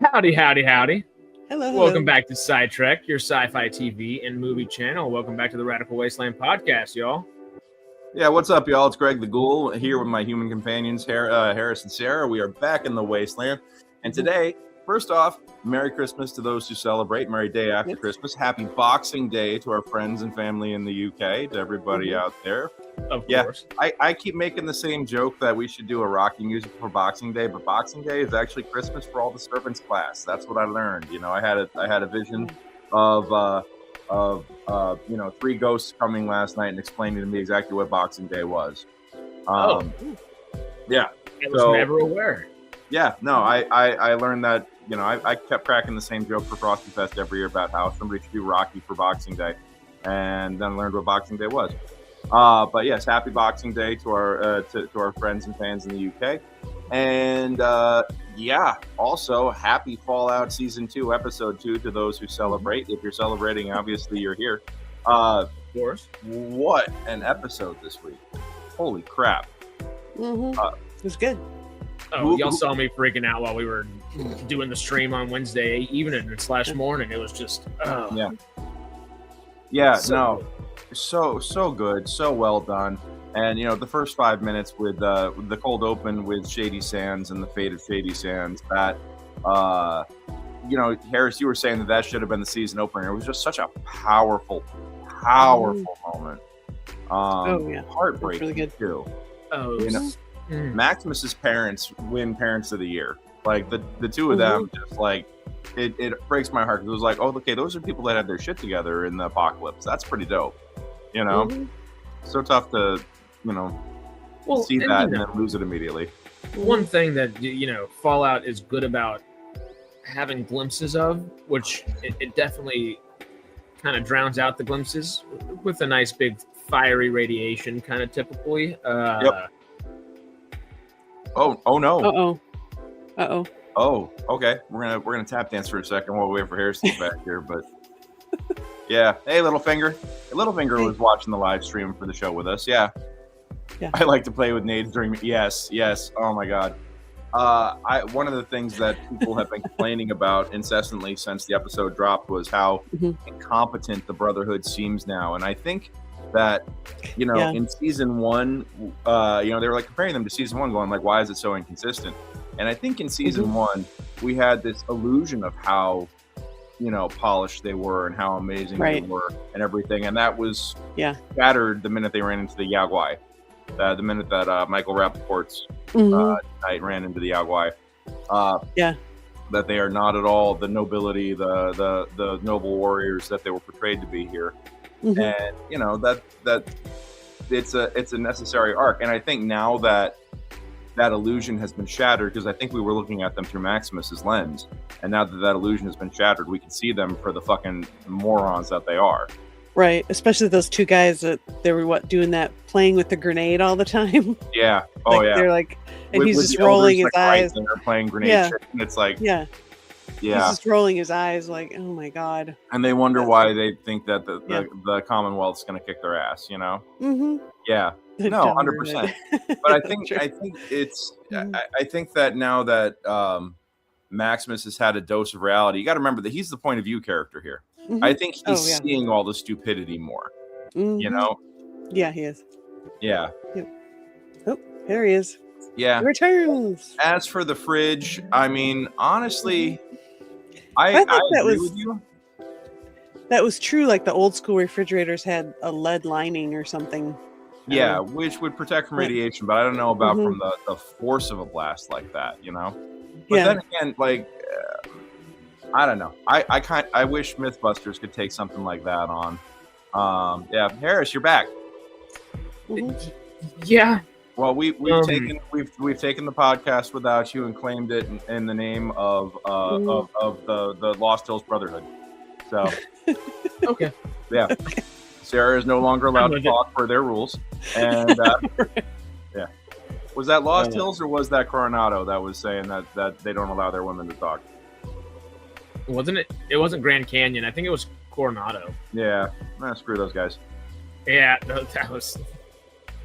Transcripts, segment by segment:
Howdy, howdy, howdy. Hello. Welcome back to SciTrek, your sci-fi TV and movie channel. Welcome back to the Radical Wasteland podcast, y'all. Yeah, what's up, y'all? It's Greg the Ghoul here with my human companions, Harris and Sarah. We are back in the Wasteland. And today, first off, Merry Christmas to those who celebrate. Merry Day after Christmas. Happy Boxing Day to our friends and family in the UK, to everybody out there. Of course. I keep making the same joke that we should do a Rocky music for Boxing Day, but Boxing Day is actually Christmas for all the servants class. That's what I learned. You know, I had a vision of three ghosts coming last night and explaining to me exactly what Boxing Day was. Yeah. I was never aware. Yeah, no, I learned that, you know, I kept cracking the same joke for Frosty Fest every year about how somebody should do Rocky for Boxing Day, and then learned what Boxing Day was. But yes, happy Boxing Day to our friends and fans in the UK. And also happy Fallout Season 2, Episode 2 to those who celebrate. If you're celebrating, obviously you're here. Of course. What an episode this week. Holy crap. It was good. Oh, y'all saw me freaking out while we were doing the stream on Wednesday evening / morning. It was just, so good, so well done. And you know, the first 5 minutes with the cold open with Shady Sands and the fate of Shady Sands, that Harris, you were saying that should have been the season opener. It was just such a powerful moment. Heartbreaking, really good too. Oh, you know, Maximus's parents win Parents of the Year. Like the two of them, just like it breaks my heart, because it was like, oh, okay, those are people that had their shit together in the apocalypse. That's pretty dope, you know. So tough to see that and then lose it immediately. One thing that Fallout is good about having glimpses of, which it definitely kind of drowns out the glimpses with a nice big fiery radiation, kind of typically. Yep. Oh no. Oh, okay. We're gonna tap dance for a second while we wait for Harris to get back here. But yeah, hey, Littlefinger. Littlefinger was watching the live stream for the show with us. Yeah. I like to play with nades during. Yes. Oh my God. One of the things that people have been complaining about incessantly since the episode dropped was how incompetent the Brotherhood seems now, and I think that in season 1, they were like comparing them to season 1, going like, why is it so inconsistent? And I think in season 1 we had this illusion of how polished they were and how amazing they were and everything, and that was shattered the minute they ran into the Yaguai. The minute that Michael Rappaport's knight ran into the Yaguai, that they are not at all the nobility, the noble warriors that they were portrayed to be here. And that it's a necessary arc, and I think now that illusion has been shattered, because I think we were looking at them through Maximus's lens, and now that illusion has been shattered, we can see them for the fucking morons that they are. Right, especially those two guys that they were doing that, playing with the grenade all the time. Yeah. They're like, and he's just rolling his eyes. And they're playing grenade shit, and it's like, he's just rolling his eyes like, oh my God. And they wonder why they think that the Commonwealth's going to kick their ass, Yeah. No, 100%. But I think it's I think that now that Maximus has had a dose of reality, you got to remember that he's the point of view character here. I think he's seeing all the stupidity more. Yeah, he is. Yeah. Yep. Oh, there he is. Yeah. He returns. As for the fridge, I mean, honestly, I agree that with you. That was true. Like the old school refrigerators had a lead lining or something. Yeah, which would protect from radiation, but I don't know about from the force of a blast like that, But then again, like, I don't know. I wish Mythbusters could take something like that on. Harris, you're back. Yeah. Well, we've taken the podcast without you and claimed it in the name of the Lost Hills Brotherhood. So okay. Yeah. Okay. Sarah is no longer allowed to talk per their rules. And yeah. Was that Lost Hills or was that Coronado that was saying that they don't allow their women to talk? Wasn't it? It wasn't Grand Canyon. I think it was Coronado. Yeah. Screw those guys. Yeah, that was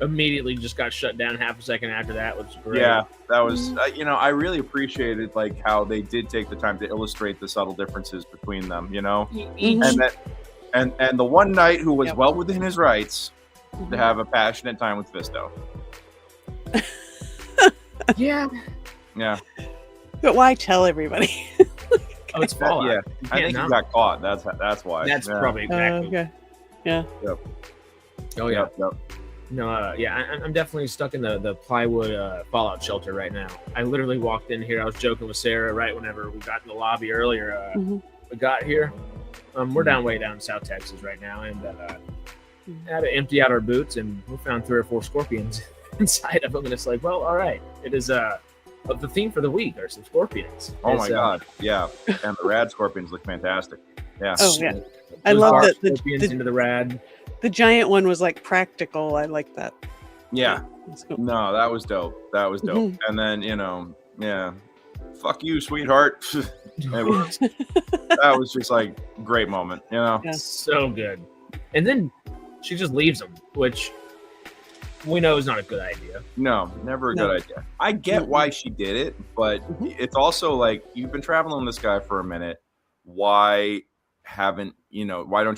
immediately just got shut down half a second after that, which was great. Yeah, that was I really appreciated like how they did take the time to illustrate the subtle differences between them, Each, and that and the one knight who was well within his rights to have a passionate time with Fisto. Yeah. But why tell everybody? Oh, it's Fallout. Yeah, I think he got caught. That's why. That's probably exactly. Okay. Yeah. Yep. Oh yeah. Yep. No, I'm definitely stuck in the plywood Fallout shelter right now. I literally walked in here. I was joking with Sarah right whenever we got in the lobby earlier. We got here. We're way down in South Texas right now, and had to empty out our boots, and we found 3 or 4 scorpions inside of them, and it's like, well, all right, it is but the theme for the week are some scorpions. Oh my god, yeah, and the rad scorpions look fantastic. Yeah. Oh yeah, I love that scorpions into the rad. The giant one was like practical. I like that. Yeah. Cool. No, that was dope. And then fuck you, sweetheart. That was just like a great moment. Yeah. So good. And then she just leaves him, which we know is not a good idea. No, never a good idea. I get why she did it, but it's also like, you've been traveling with this guy for a minute. Why don't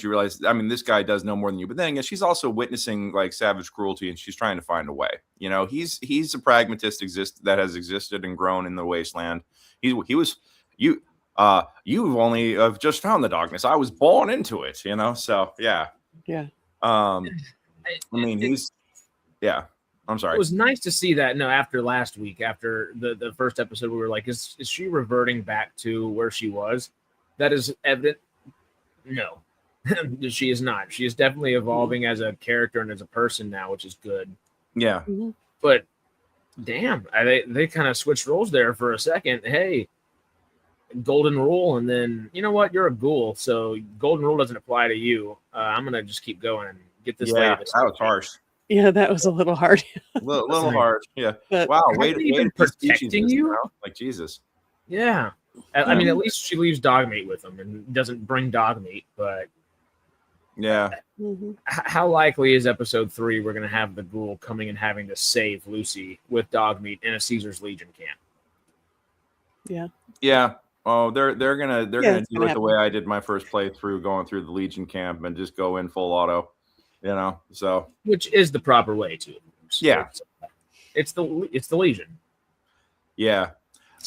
you realize? I mean, this guy does know more than you, but then again, she's also witnessing like savage cruelty, and she's trying to find a way. He's a pragmatist that has existed and grown in the Wasteland. You've only just found the darkness. I was born into it. So yeah. I mean, I'm sorry. It was nice to see that. No, after last week, after the first episode, we were like, is she reverting back to where she was? That is evident. No, she is not. She is definitely evolving as a character and as a person now, which is good. Yeah. But damn, they kind of switched roles there for a second. Hey, golden rule, and then you know what? You're a ghoul, so golden rule doesn't apply to you. I'm gonna just keep going and get this. Yeah, that was harsh. Yeah, that was a little hard. little harsh. Yeah. But wow. Wait, protecting you? Like Jesus. Yeah. I mean, at least she leaves dog meat with him and doesn't bring dog meat. But yeah, how likely is episode 3 we're going to have the ghoul coming and having to save Lucy with dog meat in a Caesar's Legion camp? Yeah. Yeah. Oh, they're gonna do it the way I did my first playthrough, going through the Legion camp and just go in full auto. So which is the proper way to. Yeah. It's the Legion. Yeah.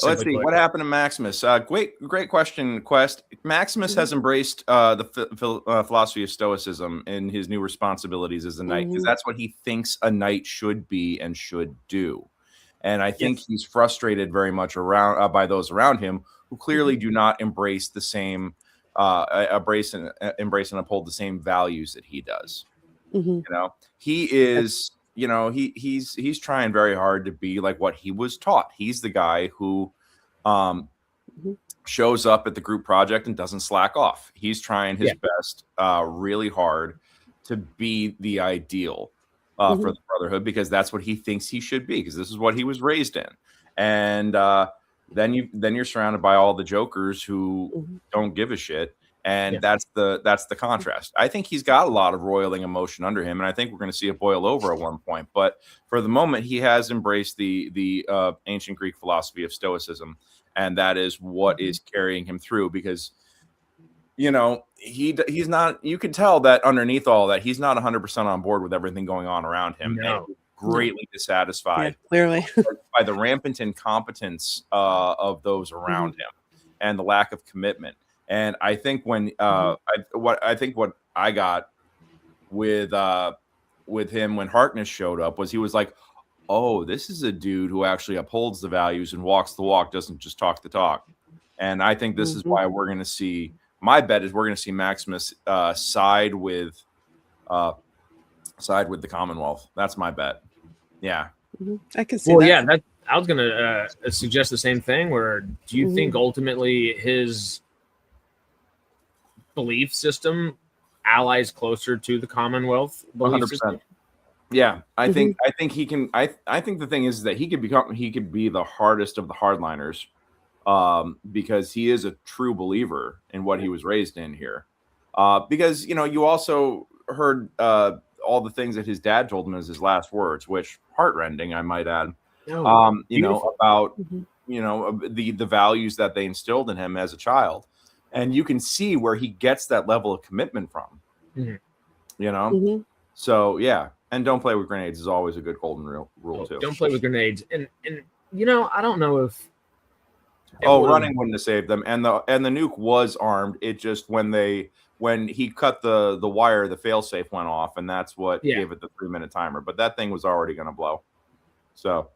Let's see what happened to Maximus. Great question, Quest. Maximus has embraced the philosophy of Stoicism in his new responsibilities as a knight, because that's what he thinks a knight should be and should do. And I think he's frustrated very much by those around him who clearly do not embrace the same, embrace and uphold the same values that he does. He is. He's trying very hard to be like what he was taught. He's the guy who shows up at the group project and doesn't slack off. He's trying his best really hard to be the ideal for the Brotherhood, because that's what he thinks he should be, because this is what he was raised in. And then you're surrounded by all the jokers who don't give a shit. And that's the contrast. I think he's got a lot of roiling emotion under him, and I think we're going to see it boil over at one point. But for the moment, he has embraced the ancient Greek philosophy of Stoicism, and that is what is carrying him through. Because he's not. You can tell that underneath all that, he's not 100% on board with everything going on around him. No. And greatly dissatisfied, clearly, by the rampant incompetence of those around him and the lack of commitment. And I think when what I got with him when Harkness showed up was, he was like, oh, this is a dude who actually upholds the values and walks the walk, doesn't just talk the talk. And I think this is why we're going to see, my bet is we're going to see Maximus side with the Commonwealth. That's my bet. Yeah. I can see that. Yeah, I was going to suggest the same thing. Where do you think ultimately his belief system allies closer to the Commonwealth? 100%. Yeah, I think he can. I think the thing is that he could be the hardest of the hardliners, because he is a true believer in what he was raised in here. Because you also heard all the things that his dad told him as his last words, which heartrending, I might add. Oh, About the values that they instilled in him as a child, and you can see where he gets that level of commitment from. So yeah, and don't play with grenades is always a good golden rule too. Don't play with grenades, and I don't know if running wouldn't have saved them, and the nuke was armed. It just when he cut the wire, the failsafe went off, and that's what gave it the 3-minute timer. But that thing was already going to blow. So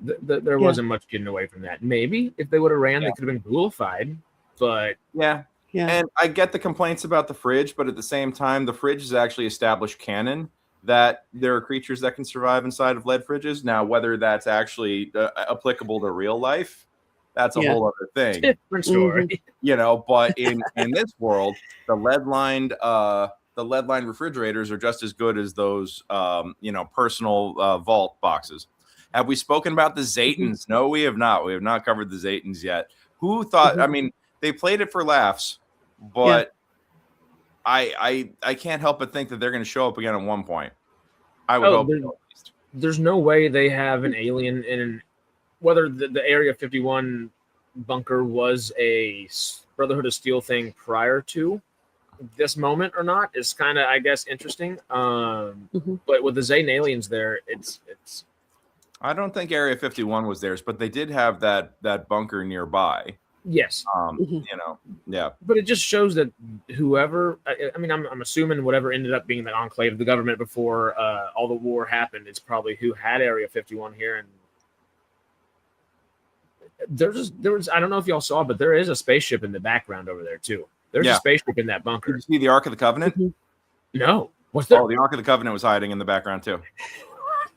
there wasn't much getting away from that. Maybe if they would have ran, they could have been ghoulified. But yeah. And I get the complaints about the fridge, but at the same time, the fridge is actually established canon that there are creatures that can survive inside of lead fridges. Now, whether that's actually applicable to real life, that's a whole other thing. Different story. But in this world, the lead-lined refrigerators are just as good as those personal vault boxes. Have we spoken about the Zaytons? No, we have not. We have not covered the Zaytons yet. Who thought? I mean, they played it for laughs, but I can't help but think that they're going to show up again at one point. I would hope. There's no way they have an alien in whether the Area 51 bunker was a Brotherhood of Steel thing prior to this moment or not is kind of, I guess, interesting. But with the Zayton aliens there, it's. I don't think Area 51 was theirs, but they did have that bunker nearby. Yes. Yeah. But it just shows that whoever, I'm assuming whatever ended up being the enclave of the government before all the war happened, it's probably who had Area 51 here. And there was, I don't know if y'all saw, but there is a spaceship in the background over there too. There's a spaceship in that bunker. Did you see the Ark of the Covenant? No. What's there? Oh, the Ark of the Covenant was hiding in the background too.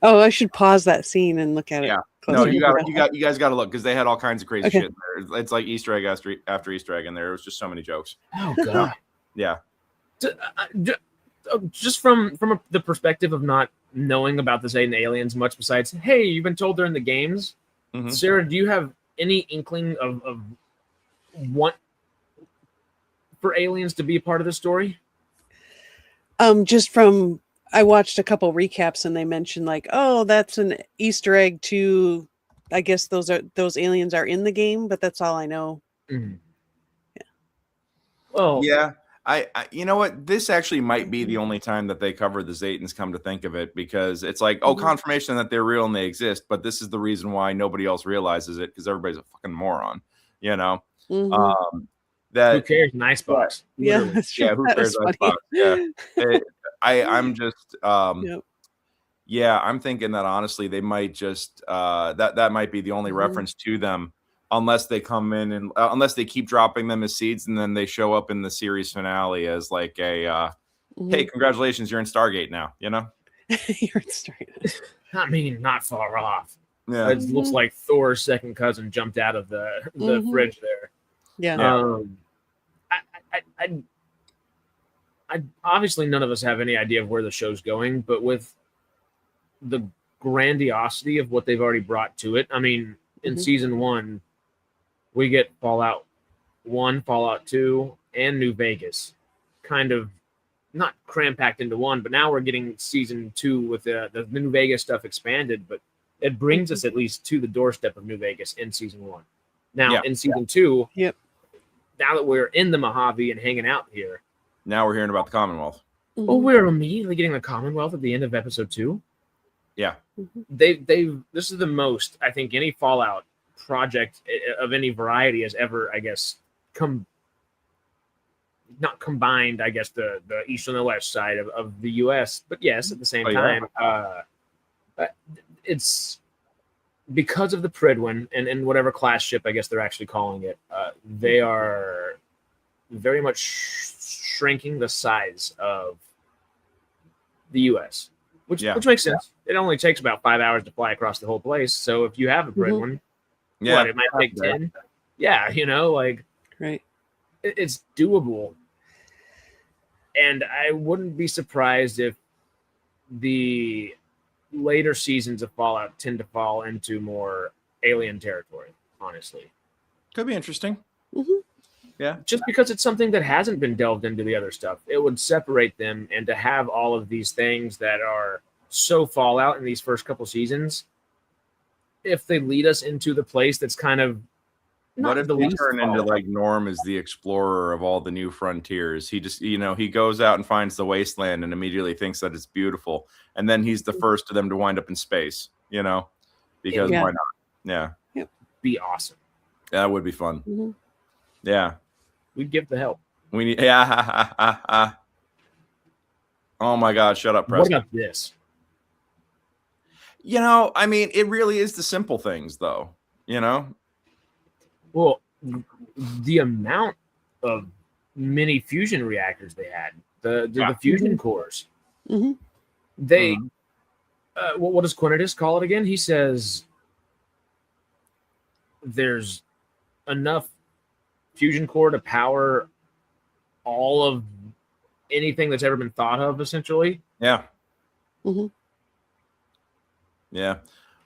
Oh, I should pause that scene and look at it. Yeah. No, you guys got to look because they had all kinds of crazy shit in there. It's like Easter egg after Easter egg in there. It was just so many jokes. Oh god. Yeah. Just from the perspective of not knowing about the Zayton aliens much besides, hey, you've been told they're in the games. Sarah, do you have any inkling of want for aliens to be a part of the story? Just from I watched a couple recaps and they mentioned like, oh, that's an Easter egg to, I guess those aliens are in the game, but that's all I know. Yeah. Well, yeah. I you know what? This actually might be the only time that they cover the Zaytons, come to think of it, because it's like, confirmation that they're real and they exist, but this is the reason why nobody else realizes it because everybody's a fucking moron, That who cares? Nice box. Yeah, that's true. Yeah, who cares? Nice box. Yeah. I'm just I'm thinking that honestly they might just that might be the only reference to them, unless they come in and unless they keep dropping them as seeds and then they show up in the series finale as like a hey, congratulations, you're in Stargate now, You're in Stargate. I mean, not far off. Yeah. It looks like Thor's second cousin jumped out of the fridge there. Yeah. I obviously none of us have any idea of where the show's going, but with the grandiosity of what they've already brought to it, I mean, in season 1, we get Fallout 1, Fallout 2, and New Vegas, kind of not cram-packed into one, but now we're getting season 2 with the New Vegas stuff expanded, but it brings us at least to the doorstep of New Vegas in season 1. Now, in season 2, now that we're in the Mojave and hanging out here, now we're hearing about the Commonwealth. Oh, we're immediately getting the Commonwealth at the end of episode 2. Yeah. This is the most, I think, any Fallout project of any variety has ever, I guess, not combined, I guess, the east and the west side of the U.S., but yes, at the same time, it's because of the Pridwin and whatever class ship, I guess they're actually calling it, they are very much shrinking the size of the U.S., which makes sense. It only takes about 5 hours to fly across the whole place. So if you have a Pridwin, it might take 10. Yeah, right. It's doable. And I wouldn't be surprised if the later seasons of Fallout tend to fall into more alien territory, honestly. Could be interesting. Yeah. Just because it's something that hasn't been delved into the other stuff, it would separate them, and to have all of these things that are so Fallout in these first couple seasons, if they lead us into the place that's kind of what if the they least turn into Fallout. like Norm as the explorer of all the new frontiers? He just, he goes out and finds the wasteland and immediately thinks that it's beautiful, and then he's the first of them to wind up in space. Because Yeah. why not? Yeah, be awesome. that would be fun. Mm-hmm. Yeah, We'd give the help. we need. Yeah. Oh my God! Shut up, What Preston. about this? I mean, it really is the simple things, though. Well, the amount of mini fusion reactors they had, the fusion cores, Mm-hmm. they, what does Quintus call it again? He says there's enough fusion core to power all of anything that's ever been thought of, essentially. Yeah. Mm-hmm. Yeah.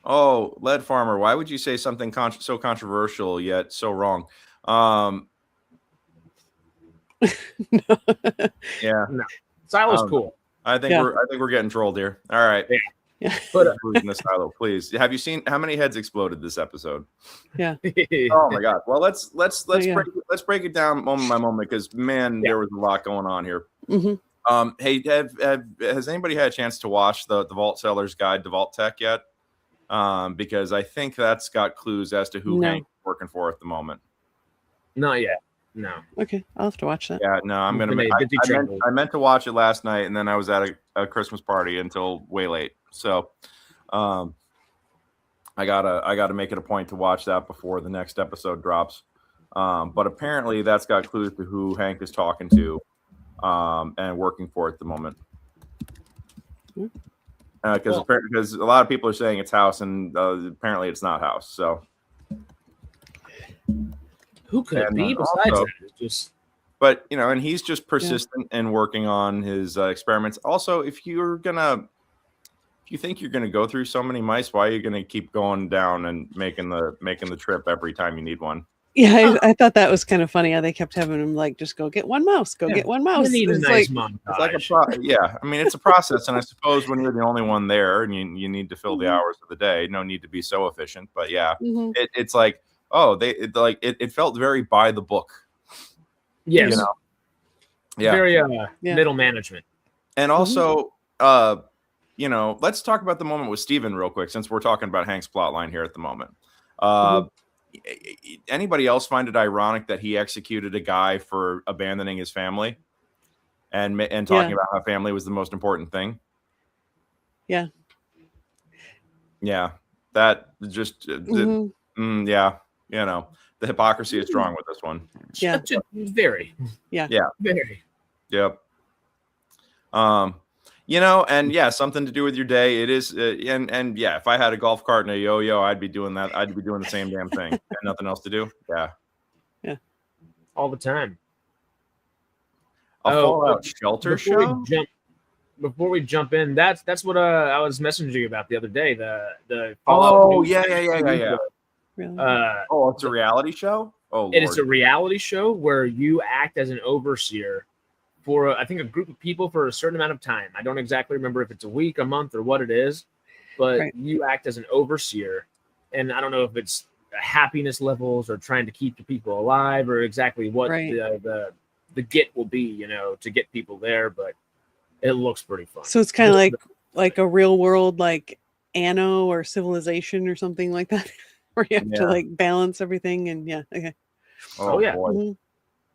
Oh, Lead Farmer, why would you say something so controversial yet so wrong? Yeah. No. Silo's cool. I think we're getting trolled here. All right. Yeah. But the Silo, please. Have you seen how many heads exploded this episode? Yeah. Oh my God. Well, let's break it down moment by moment, because there was a lot going on here. Mm-hmm. Hey, has anybody had a chance to watch the Vault Seller's Guide to Vault Tech yet? Because I think that's got clues as to who Hank's working for at the moment. Not yet. No. Okay, I'll have to watch that. Yeah, no, I'm gonna. I meant to watch it last night, and then I was at a Christmas party until way late. So, I gotta make it a point to watch that before the next episode drops. But apparently, that's got clues to who Hank is talking to, and working for at the moment. Because a lot of people are saying it's House, and apparently it's not House. So. Who could it be besides that? It's just... But, and he's just persistent in working on his experiments. Also, if you think you're going to go through so many mice, why are you going to keep going down and making the trip every time you need one? Yeah, I thought that was kind of funny how they kept having him like, just go get one mouse, get one mouse. You need a nice montage. It's like I mean, it's a process, and I suppose when you're the only one there and you need to fill the hours of the day, no need to be so efficient. But it's like, it felt very by the book. Yes. Very middle management. And also, let's talk about the moment with Steven real quick, since we're talking about Hank's plotline here at the moment. Anybody else find it ironic that he executed a guy for abandoning his family and talking about how family was the most important thing? Yeah. Yeah. That just, the hypocrisy is strong with this one. Yeah. Very. Yeah. Yeah. Very. Yep. Something to do with your day. It is, if I had a golf cart and a yo-yo, I'd be doing that. I'd be doing the same damn thing. Got nothing else to do. Yeah. Yeah. All the time. Fallout shelter show. Before we jump in, that's what I was messaging you about the other day. The Fallout. Yeah. Really? It's a reality show. It is a reality show where you act as an overseer for I think a group of people for a certain amount of time. I don't exactly remember if it's a week, a month, or what it is, but you act as an overseer, and I don't know if it's happiness levels or trying to keep the people alive or exactly what the get will be, to get people there, but it looks pretty fun. So it's kind of like a real world, like Anno or Civilization or something like that, where you have to like balance everything. And okay. Oh yeah. Mm-hmm.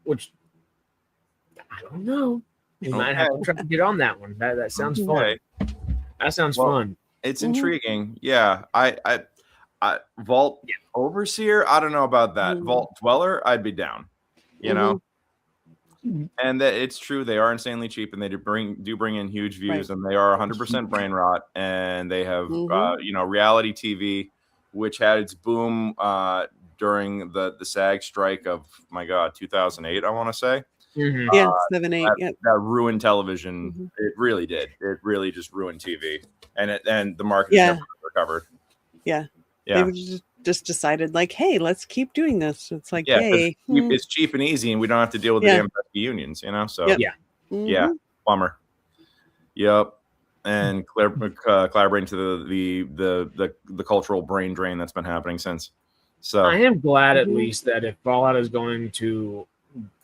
Which I don't know. We might have to try to get on that one. That sounds fun. That sounds fun. It's intriguing. Yeah. I Vault Overseer, I don't know about that. Vault Dweller, I'd be down. And that it's true, they are insanely cheap, and they do bring in huge views, and they are 100% brain rot, and they have reality TV, which had its boom during the SAG strike of 2008, I want to say. 7, 8. That ruined television. It really did. It really just ruined TV, and the market never recovered. They just decided like, hey, let's keep doing this. It's like, Yeah, hey, it's cheap and easy, and we don't have to deal with the damn pesky unions, you know. So Yep. yeah, bummer. Yep, and collaborating to the cultural brain drain that's been happening since. So I am glad at least that if Fallout is going to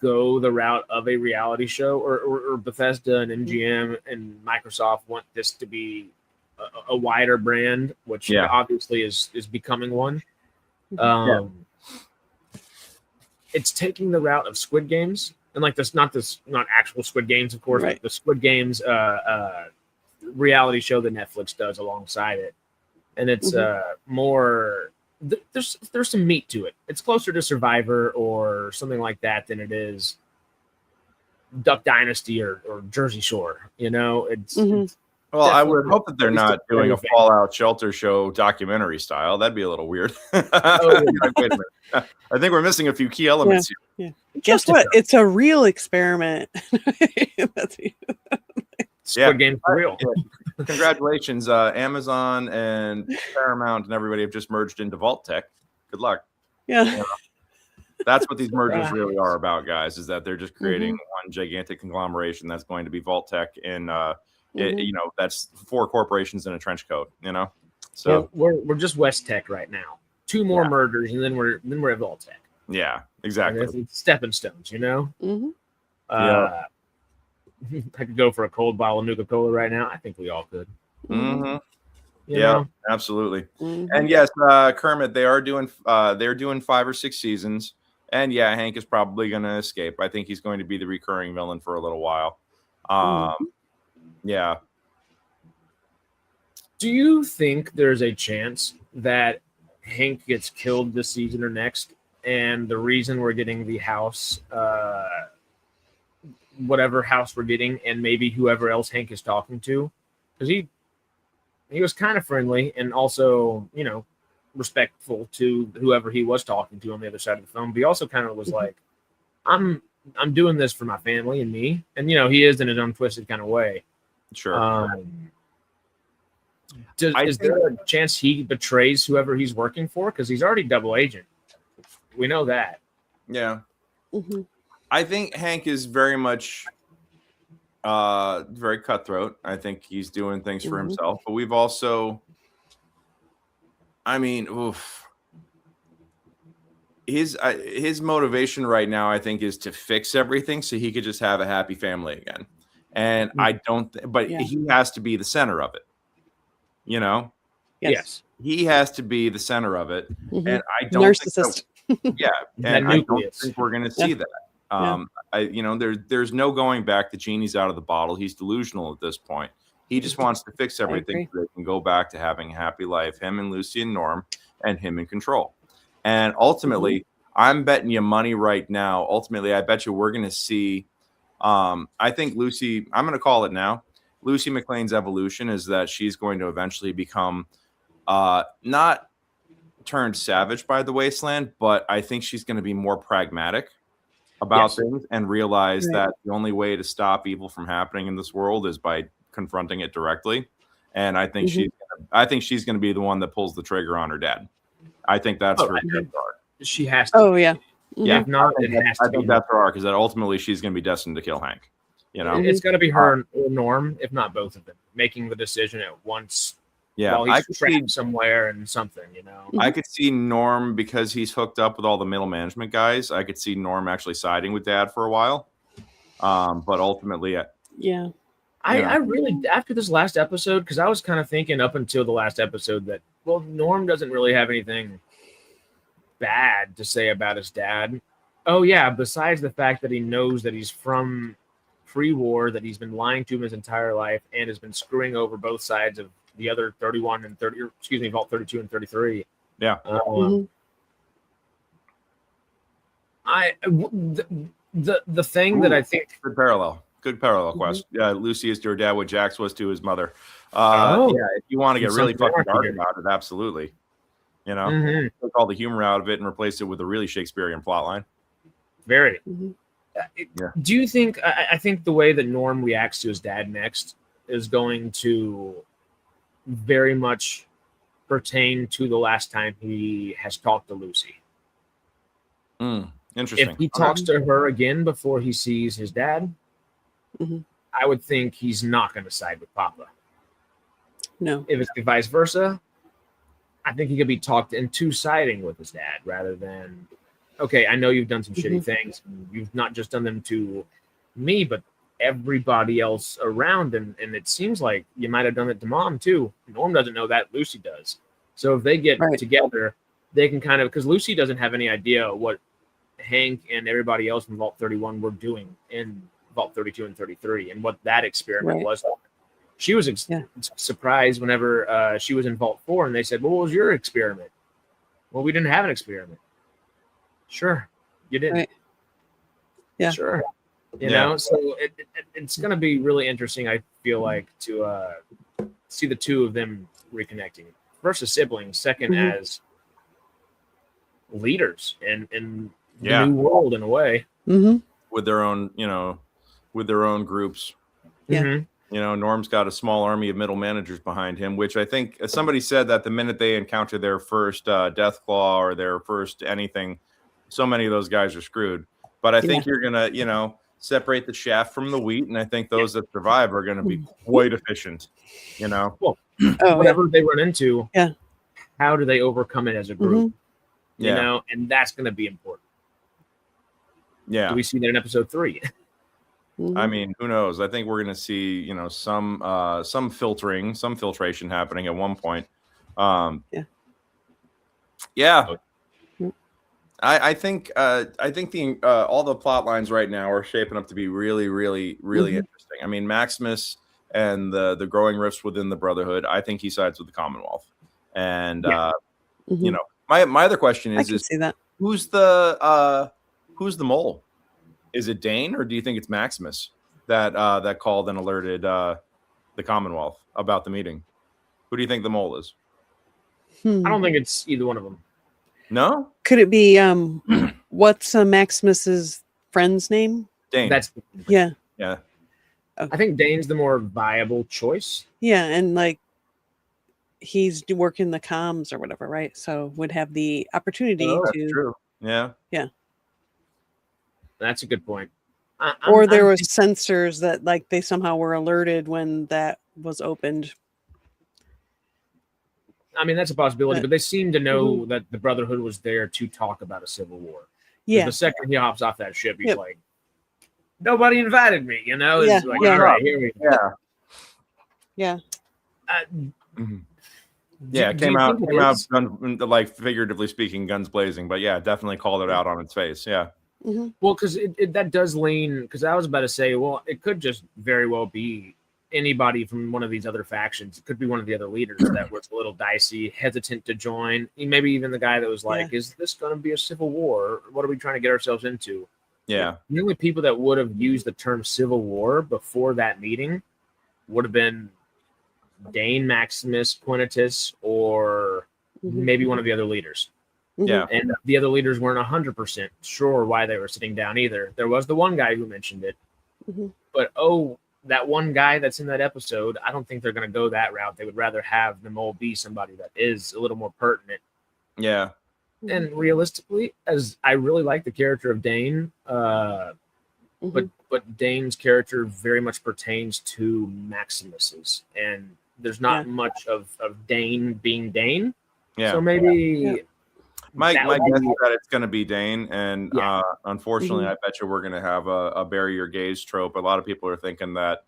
go the route of a reality show, or Bethesda and MGM and Microsoft want this to be a wider brand, which obviously is becoming one. It's taking the route of Squid Games, and like not actual Squid Games, of course, but the Squid Games reality show that Netflix does alongside it, and it's more. There's some meat to it. It's closer to Survivor or something like that than it is Duck Dynasty or Jersey Shore. You know, it's well, I would hope that they're not doing a Fallout Shelter show documentary style. That'd be a little weird. Wait a minute. I think we're missing a few key elements here. Yeah. Guess what? It's a real experiment. Squid Game for real. Congratulations, Amazon and Paramount and everybody have just merged into Vault-Tec. Good luck. Yeah. That's what these mergers really are about, guys, is that they're just creating one gigantic conglomeration that's going to be Vault-Tec, and that's 4 corporations in a trench coat, you know. So we're just West Tech right now. 2 more mergers, and then we're at Vault-Tec. Yeah, exactly. It's stepping stones, you know. I could go for a cold bottle of Nuka-Cola right now. I think we all could. You know? Absolutely. And yes, Kermit, they're doing 5 or 6 seasons, and Hank is probably going to escape. I think he's going to be the recurring villain for a little while. Yeah. Do you think there's a chance that Hank gets killed this season or next, and the reason we're getting the house, whatever house we're getting, and maybe whoever else Hank is talking to, because he was kind of friendly and also, you know, respectful to whoever he was talking to on the other side of the phone, but he also kind of was like, I'm doing this for my family and me, and you know, he is in his own twisted kind of way. Sure. Is there a chance he betrays whoever he's working for? Because he's already double agent. We know that. Yeah. I think Hank is very much very cutthroat. I think he's doing things for himself. But we've also, his motivation right now, I think, is to fix everything so he could just have a happy family again. And I don't, he has to be the center of it. You know? Yes. He has to be the center of it. And I don't narcissist. And I don't think we're going to see that. There's no going back. The genie's out of the bottle. He's delusional at this point. He just wants to fix everything so they can go back to having a happy life. Him and Lucy and Norm, and him in control. And ultimately, I'm betting you money right now. Ultimately, I bet you we're going to see. I think Lucy. I'm going to call it now. Lucy McLean's evolution is that she's going to eventually become not turned savage by the Wasteland, but I think she's going to be more pragmatic about things and realize that the only way to stop evil from happening in this world is by confronting it directly. And I think she's going to be the one that pulls the trigger on her dad. I think that's her arc. She has to. Oh yeah. Yeah, if not, it has to I think that's her arc, is that ultimately she's going to be destined to kill Hank. You know, it's got to be her or Norm, if not both of them, making the decision at once. Yeah, while he's trapped somewhere and something, you know. I could see Norm, because he's hooked up with all the middle management guys. I could see Norm actually siding with Dad for a while, but ultimately, I really, after this last episode, because I was kind of thinking up until the last episode that, well, Norm doesn't really have anything bad to say about his dad. Oh yeah, besides the fact that he knows that he's from pre-war, that he's been lying to him his entire life and has been screwing over both sides of the other 31 and 30, or excuse me, Vault 32 and 33. Yeah. The thing that I think good parallel quest. Yeah, Lucy is to her dad what Jax was to his mother. If you want to get really fucking dark about it, absolutely. You know, take all the humor out of it and replace it with a really Shakespearean plotline. Very. Do you think? I think the way that Norm reacts to his dad next is going to very much pertain to the last time he has talked to Lucy. Interesting. If he talks to her again before he sees his dad, I would think he's not going to side with Papa. No. If it's the vice versa, I think he could be talked into siding with his dad rather than, okay, I know you've done some shitty things. You've not just done them to me, but everybody else around. And it seems like you might have done it to Mom, too. Norm doesn't know that. Lucy does. So if they get together, they can kind of, because Lucy doesn't have any idea what Hank and everybody else in Vault 31 were doing in Vault 32 and 33 and what that experiment was. She was surprised whenever she was in Vault 4 and they said, well, what was your experiment? Well, we didn't have an experiment. Sure, you didn't. Right. Yeah. Sure. You know, so it's going to be really interesting, I feel like, to see the two of them reconnecting. First as siblings, second as leaders in the new world in a way. With their own, with their own groups. Yeah. Norm's got a small army of middle managers behind him, which I think somebody said that the minute they encounter their first Death Claw or their first anything, so many of those guys are screwed. But I think you're going to, separate the chaff from the wheat. And I think those that survive are going to be quite efficient, Well, whatever they run into, how do they overcome it as a group? And that's going to be important. Yeah. Do we see that in episode 3? I mean, who knows? I think we're going to see, some filtration happening at one point. I think the all the plot lines right now are shaping up to be really, really, really interesting. I mean, Maximus and the growing rifts within the Brotherhood. I think he sides with the Commonwealth. And my other question is see that. who's the mole? Is it Dane, or do you think it's Maximus that called and alerted the Commonwealth about the meeting? Who do you think the mole is? I don't think it's either one of them. No? Could it be what's Maximus's friend's name? Dane. Yeah. Okay. I think Dane's the more viable choice. Yeah, and like he's working the comms or whatever, right? So would have the opportunity to. That's true. Yeah. Yeah. That's a good point. Or there was sensors that like they somehow were alerted when that was opened. I mean, that's a possibility, but they seem to know that the Brotherhood was there to talk about a civil war. Yeah. The second he hops off that ship, he's like, nobody invited me, Yeah. It's like, all right, here we go. Yeah. It came out like figuratively speaking, guns blazing, but definitely called it out on its face. Yeah. Well, because that does lean, because I was about to say, well, it could just very well be anybody from one of these other factions. It could be one of the other leaders that was a little dicey, hesitant to join. Maybe even the guy that was like, is this going to be a civil war? What are we trying to get ourselves into? Yeah. The only people that would have used the term civil war before that meeting would have been Dane, Maximus, Quintus, or maybe one of the other leaders. Yeah. And the other leaders weren't 100% sure why they were sitting down either. There was the one guy who mentioned it. But, that one guy that's in that episode, I don't think they're going to go that route. They would rather have the mole be somebody that is a little more pertinent. Yeah. And realistically, as I really like the character of Dane, but Dane's character very much pertains to Maximus's, and there's not much of Dane being Dane. Yeah. So maybe my guess is that it's going to be Dane, and unfortunately, I bet you we're going to have a bury your gaze trope. A lot of people are thinking that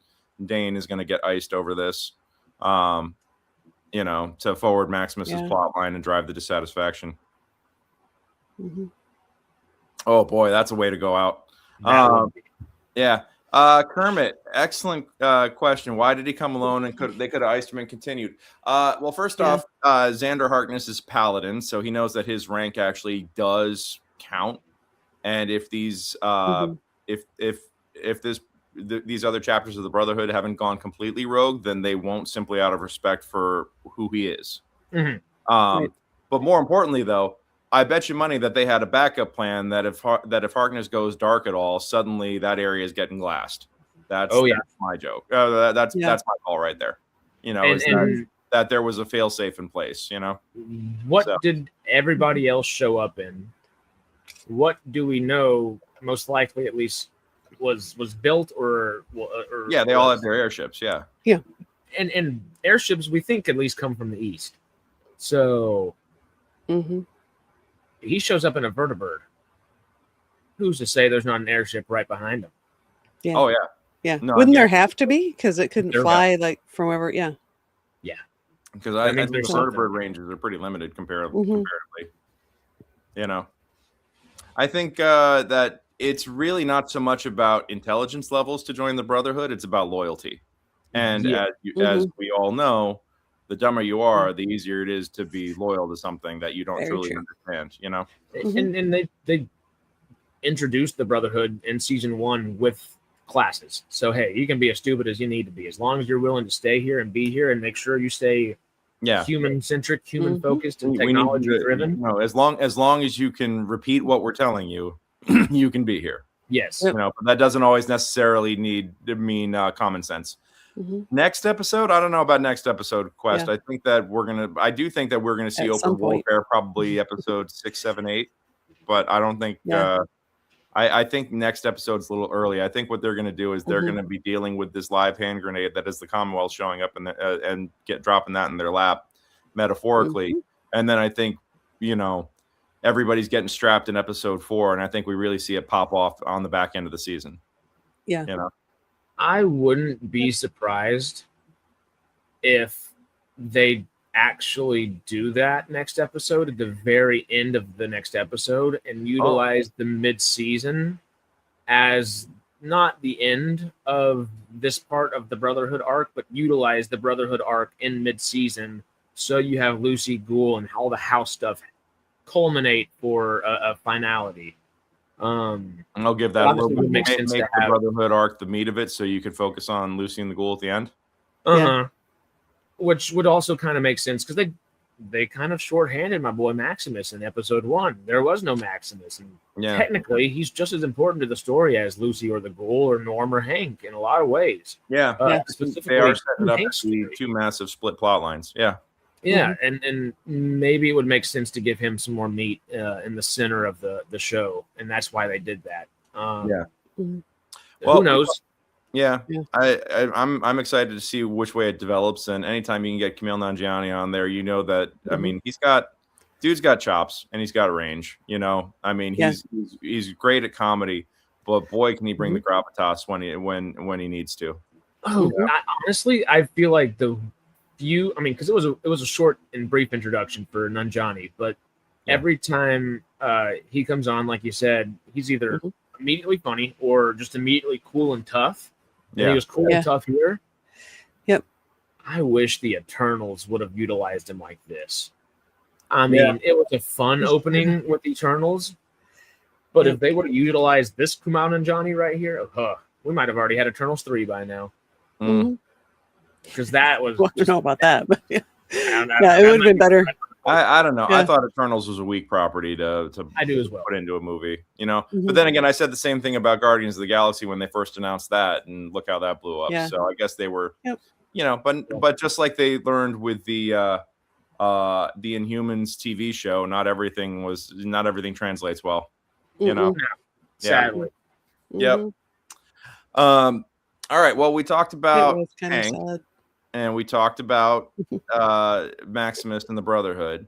Dane is going to get iced over this, to forward Maximus's plot line and drive the dissatisfaction. Oh boy, that's a way to go out. Kermit, excellent question. Why did he come alone? And they could have iced him and continued. Well, first off, Xander Harkness is Paladin, so he knows that his rank actually does count. And if these these other chapters of the Brotherhood haven't gone completely rogue, then they won't, simply out of respect for who he is. But more importantly, though, I bet you money that they had a backup plan that if Harkness goes dark at all, suddenly that area is getting glassed. That's my joke. That's my call right there. that there was a failsafe in place. What did everybody else show up in? What do we know? Most likely, at least, was built or yeah, they all have their airships. Yeah. And airships we think at least come from the east. So he shows up in a vertibird. Who's to say there's not an airship right behind him? Yeah. Oh yeah. Yeah. No, Wouldn't there have to be? Because it couldn't There fly like from wherever. Yeah. Yeah. Because I think there's vertibird ranges are pretty limited comparatively. I think that it's really not so much about intelligence levels to join the Brotherhood. It's about loyalty. And as we all know, the dumber you are, the easier it is to be loyal to something that you don't truly understand, And they introduced the Brotherhood in season 1 with classes. So, hey, you can be as stupid as you need to be. As long as you're willing to stay here and be here and make sure you stay human-centric, human-focused, and technology-driven. No, as long as you can repeat what we're telling you, you can be here. Yes. But that doesn't always necessarily need to mean common sense. Next episode, I don't know about next episode, Quest. I think that I do think that we're gonna see open warfare probably episode 6, 7, 8, but I don't think. I think next episode's a little early. I think what they're gonna do is they're gonna be dealing with this live hand grenade that is the Commonwealth showing up and dropping that in their lap, metaphorically, and then I think everybody's getting strapped in episode 4, and I think we really see it pop off on the back end of the season. Yeah. I wouldn't be surprised if they actually do that next episode at the very end of the next episode and utilize the mid-season as not the end of this part of the Brotherhood arc, but utilize the Brotherhood arc in mid-season so you have Lucy, Ghoul, and all the house stuff culminate for a finality. And I'll give that a little bit. Make the Brotherhood arc the meat of it, so you could focus on Lucy and the Ghoul at the end. Which would also kind of make sense because they kind of shorthanded my boy Maximus in episode 1. There was no Maximus, and technically he's just as important to the story as Lucy or the Ghoul or Norm or Hank in a lot of ways. Specifically, they are setting up two massive split plot lines. And maybe it would make sense to give him some more meat in the center of the show, and that's why they did that. Who knows? I'm excited to see which way it develops, and anytime you can get Camille Nanjiani on there, that I mean dude's got chops and he's got range. I mean he's great at comedy, but boy can he bring the gravitas when he needs to. Honestly, I feel like because it was a short and brief introduction for Nanjiani, but every time he comes on, like you said, he's either immediately funny or just immediately cool and tough. And he was cool and tough here. I wish the Eternals would have utilized him like this. I mean, it was a fun opening with the Eternals, but if they would have utilized this Kumail Nanjiani right here, we might have already had Eternals 3 by now. Because that was. I don't know about that, but it would have been better. I don't know. I thought Eternals was a weak property to I do as well. Put into a movie, But then again, I said the same thing about Guardians of the Galaxy when they first announced that, and look how that blew up. So I guess they were, but just like they learned with the Inhumans TV show, not everything translates well. Sadly. Yep. All right. Well, we talked about Hank, and we talked about Maximus and the Brotherhood.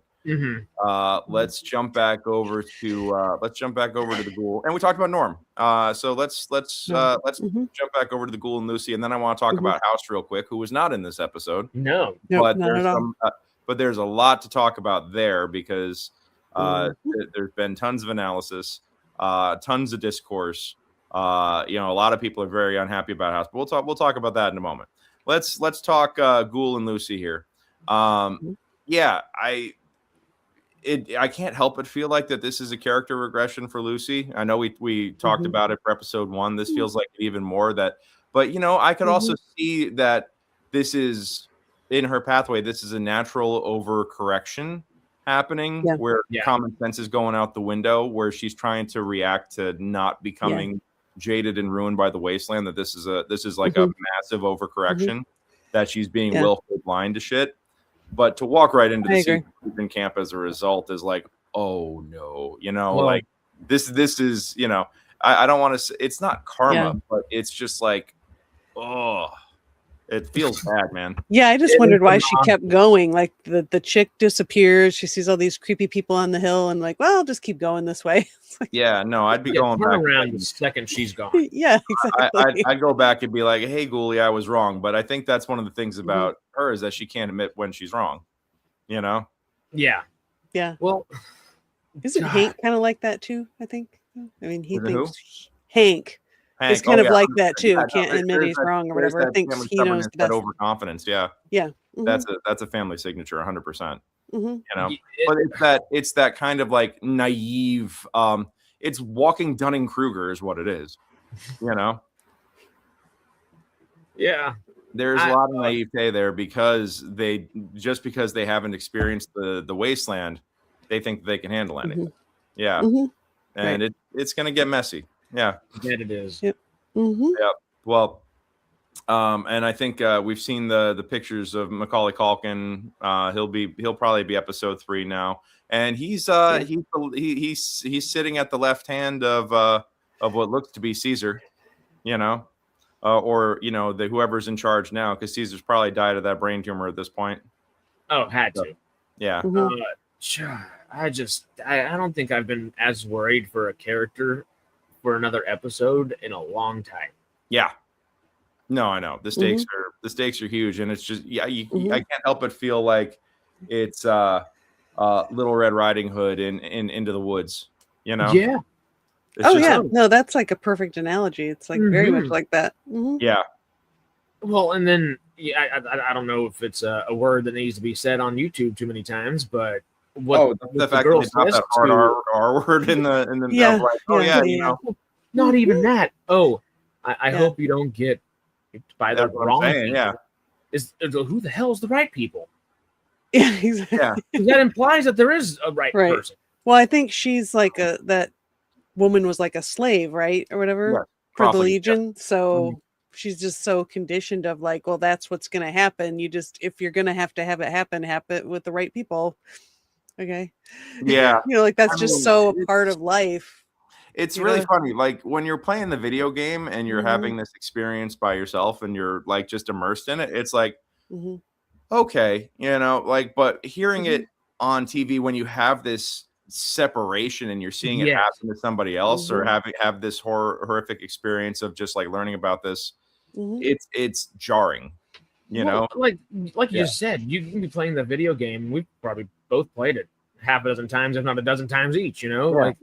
Let's jump back over to the Ghoul, and we talked about Norm. So let's jump back over to the Ghoul and Lucy, and then I want to talk about House real quick, who was not in this episode. But there's a lot to talk about there because there's been tons of analysis, tons of discourse. A lot of people are very unhappy about House, but we'll talk about that in a moment. Let's talk Ghoul and Lucy here. I can't help but feel like that this is a character regression for Lucy. I know we talked about it for episode 1. This feels like even more that, but I could also see that this is in her pathway. This is a natural overcorrection happening where common sense is going out the window, where she's trying to react to not becoming jaded and ruined by the Wasteland. That this is like a massive overcorrection, that she's being willfully blind to shit. But to walk right into I the agree. season camp as a result is like, oh no, Well, like this is, I don't want to say it's not karma, Yeah. but it's just like, oh, it feels bad, man. Yeah, I just It wondered is why the she kept going. Like the chick disappears. She sees all these creepy people on the hill and like, well, I'll just keep going this way. It's like, Yeah, no, I'd be Yeah, going turn back. around the second she's gone. yeah, exactly. I'd go back and be like, hey, Ghoulie, I was wrong. But I think that's one of the things about her is that she can't admit when she's wrong, Yeah. Yeah. Well, Isn't God. Hank kind of like that too? I think. I mean, he Is it who? thinks Hank is Hank, kind oh, of yeah, like that too. yeah, Can't admit there's he's that- wrong or there's whatever. that Thinks family he knows stubbornness, the that best. overconfidence. Yeah, Yeah. Mhm. that's a family signature, 100%. Mhm. But it's that kind of like naive. It's walking Dunning Kruger is what it is. Yeah. There's a lot of naivete there because they haven't experienced the wasteland, they think they can handle anything. Yeah, and it's gonna get messy. Yeah, That it is. Yep. Mhm. Yep. Well, and I think we've seen the pictures of Macaulay Culkin. He'll probably be episode 3 now, and he's sitting at the left hand of what looks to be Caesar, or whoever's in charge now, because Caesar's probably died of that brain tumor at this point. Oh, had to. Yeah. I don't think I've been as worried for a character for another episode in a long time. Yeah. No, I know the stakes are huge, and it's just I can't help but feel like it's Little Red Riding Hood in Into the Woods. Yeah. It's no, that's like a perfect analogy. It's like very much like that. Yeah. Well, and then I don't know if it's a word that needs to be said on YouTube too many times, but what the fact that they dropped that hard R word in the not even that. I hope you don't get by the wrong people. Yeah. Who the hell's the right people? Yeah, exactly. Yeah. That implies that there is a right person. Well, I think she's like that woman was like a slave, right, or whatever, for the Legion. So she's just so conditioned of like, well, that's what's going to happen. You just, if you're going to have it happen with the right people. Okay. Yeah. Like that's just so a part of life. It's really funny. Like when you're playing the video game and you're having this experience by yourself and you're like just immersed in it, it's like, okay, but hearing it on TV when you have this separation and you're seeing it happen to somebody else or have this horrific experience of just like learning about this, it's jarring, like you said, you can be playing the video game. We've probably both played it half a dozen times, if not a dozen times each, like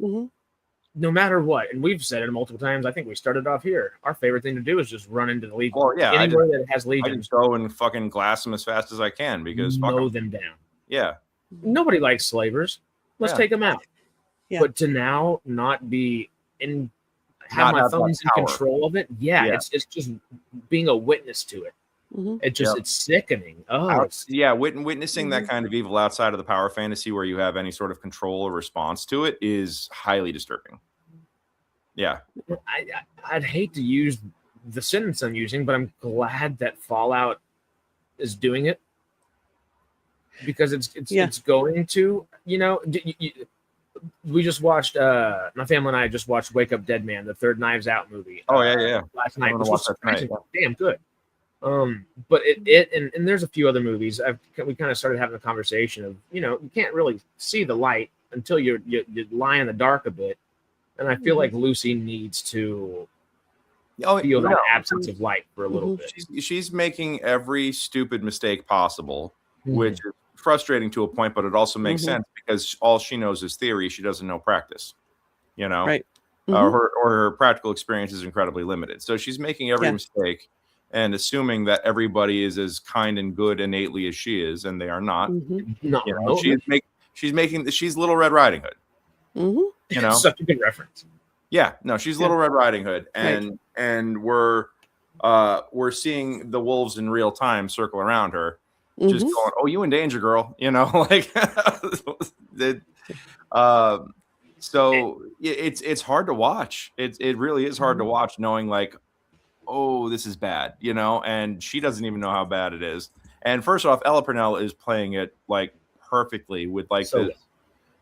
no matter what. And we've said it multiple times. I think we started off here. Our favorite thing to do is just run into the Legion. Well, yeah, anywhere that has I Legions, just go and fucking glass them as fast as I can because mow them down. Yeah. Nobody likes slavers. Let's take them out. Yeah. But to now not be in, have my thumbs in control of it. Yeah, it's just being a witness to it. It just it's sickening. Witnessing that kind of evil outside of the power fantasy where you have any sort of control or response to it is highly disturbing. Yeah, I'd hate to use the sentence I'm using, but I'm glad that Fallout is doing it because it's going to, we just watched my family and I just watched Wake Up Dead Man, the third Knives Out movie. Last night, which was damn good. But it and there's a few other movies we kind of started having a conversation of, you can't really see the light until you lie in the dark a bit, and I feel like Lucy needs to feel that absence of light for a little bit. She's making every stupid mistake possible, which is frustrating to a point, but it also makes sense because all she knows is theory. She doesn't know practice, right? Her practical experience is incredibly limited. So she's making every mistake and assuming that everybody is as kind and good innately as she is, and they are not. She's Little Red Riding Hood. Such a good reference. Yeah, no, she's Little Red Riding Hood, and we're seeing the wolves in real time circle around her, just going, "Oh, you in danger, girl," like. So it's hard to watch. It really is hard to watch, knowing like, oh, this is bad, and she doesn't even know how bad it is. And first off, Ella Purnell is playing it like perfectly with like So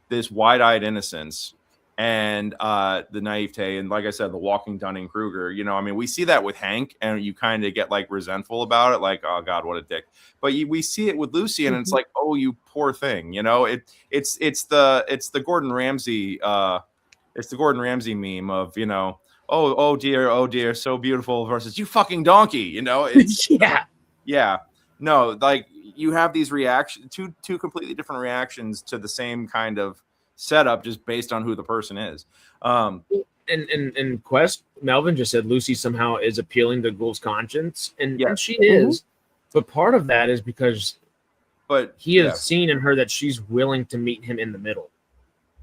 this wide-eyed innocence and the naivete, and like I said, the walking Dunning-Kruger. You know, I mean, we see that with Hank, and you kind of get like resentful about it, like, oh God, what a dick. But we see it with Lucy, and it's like, oh, you poor thing. You know, it's the Gordon Ramsay it's the Gordon Ramsay meme of, you know, oh dear, so beautiful versus you fucking donkey. You know, it's yeah. No, like you have these reactions, two completely different reactions to the same kind of setup, just based on who the person is. In Quest, Melvin just said Lucy somehow is appealing to Ghoul's conscience, and she is, but part of that is because he has seen in her that she's willing to meet him in the middle.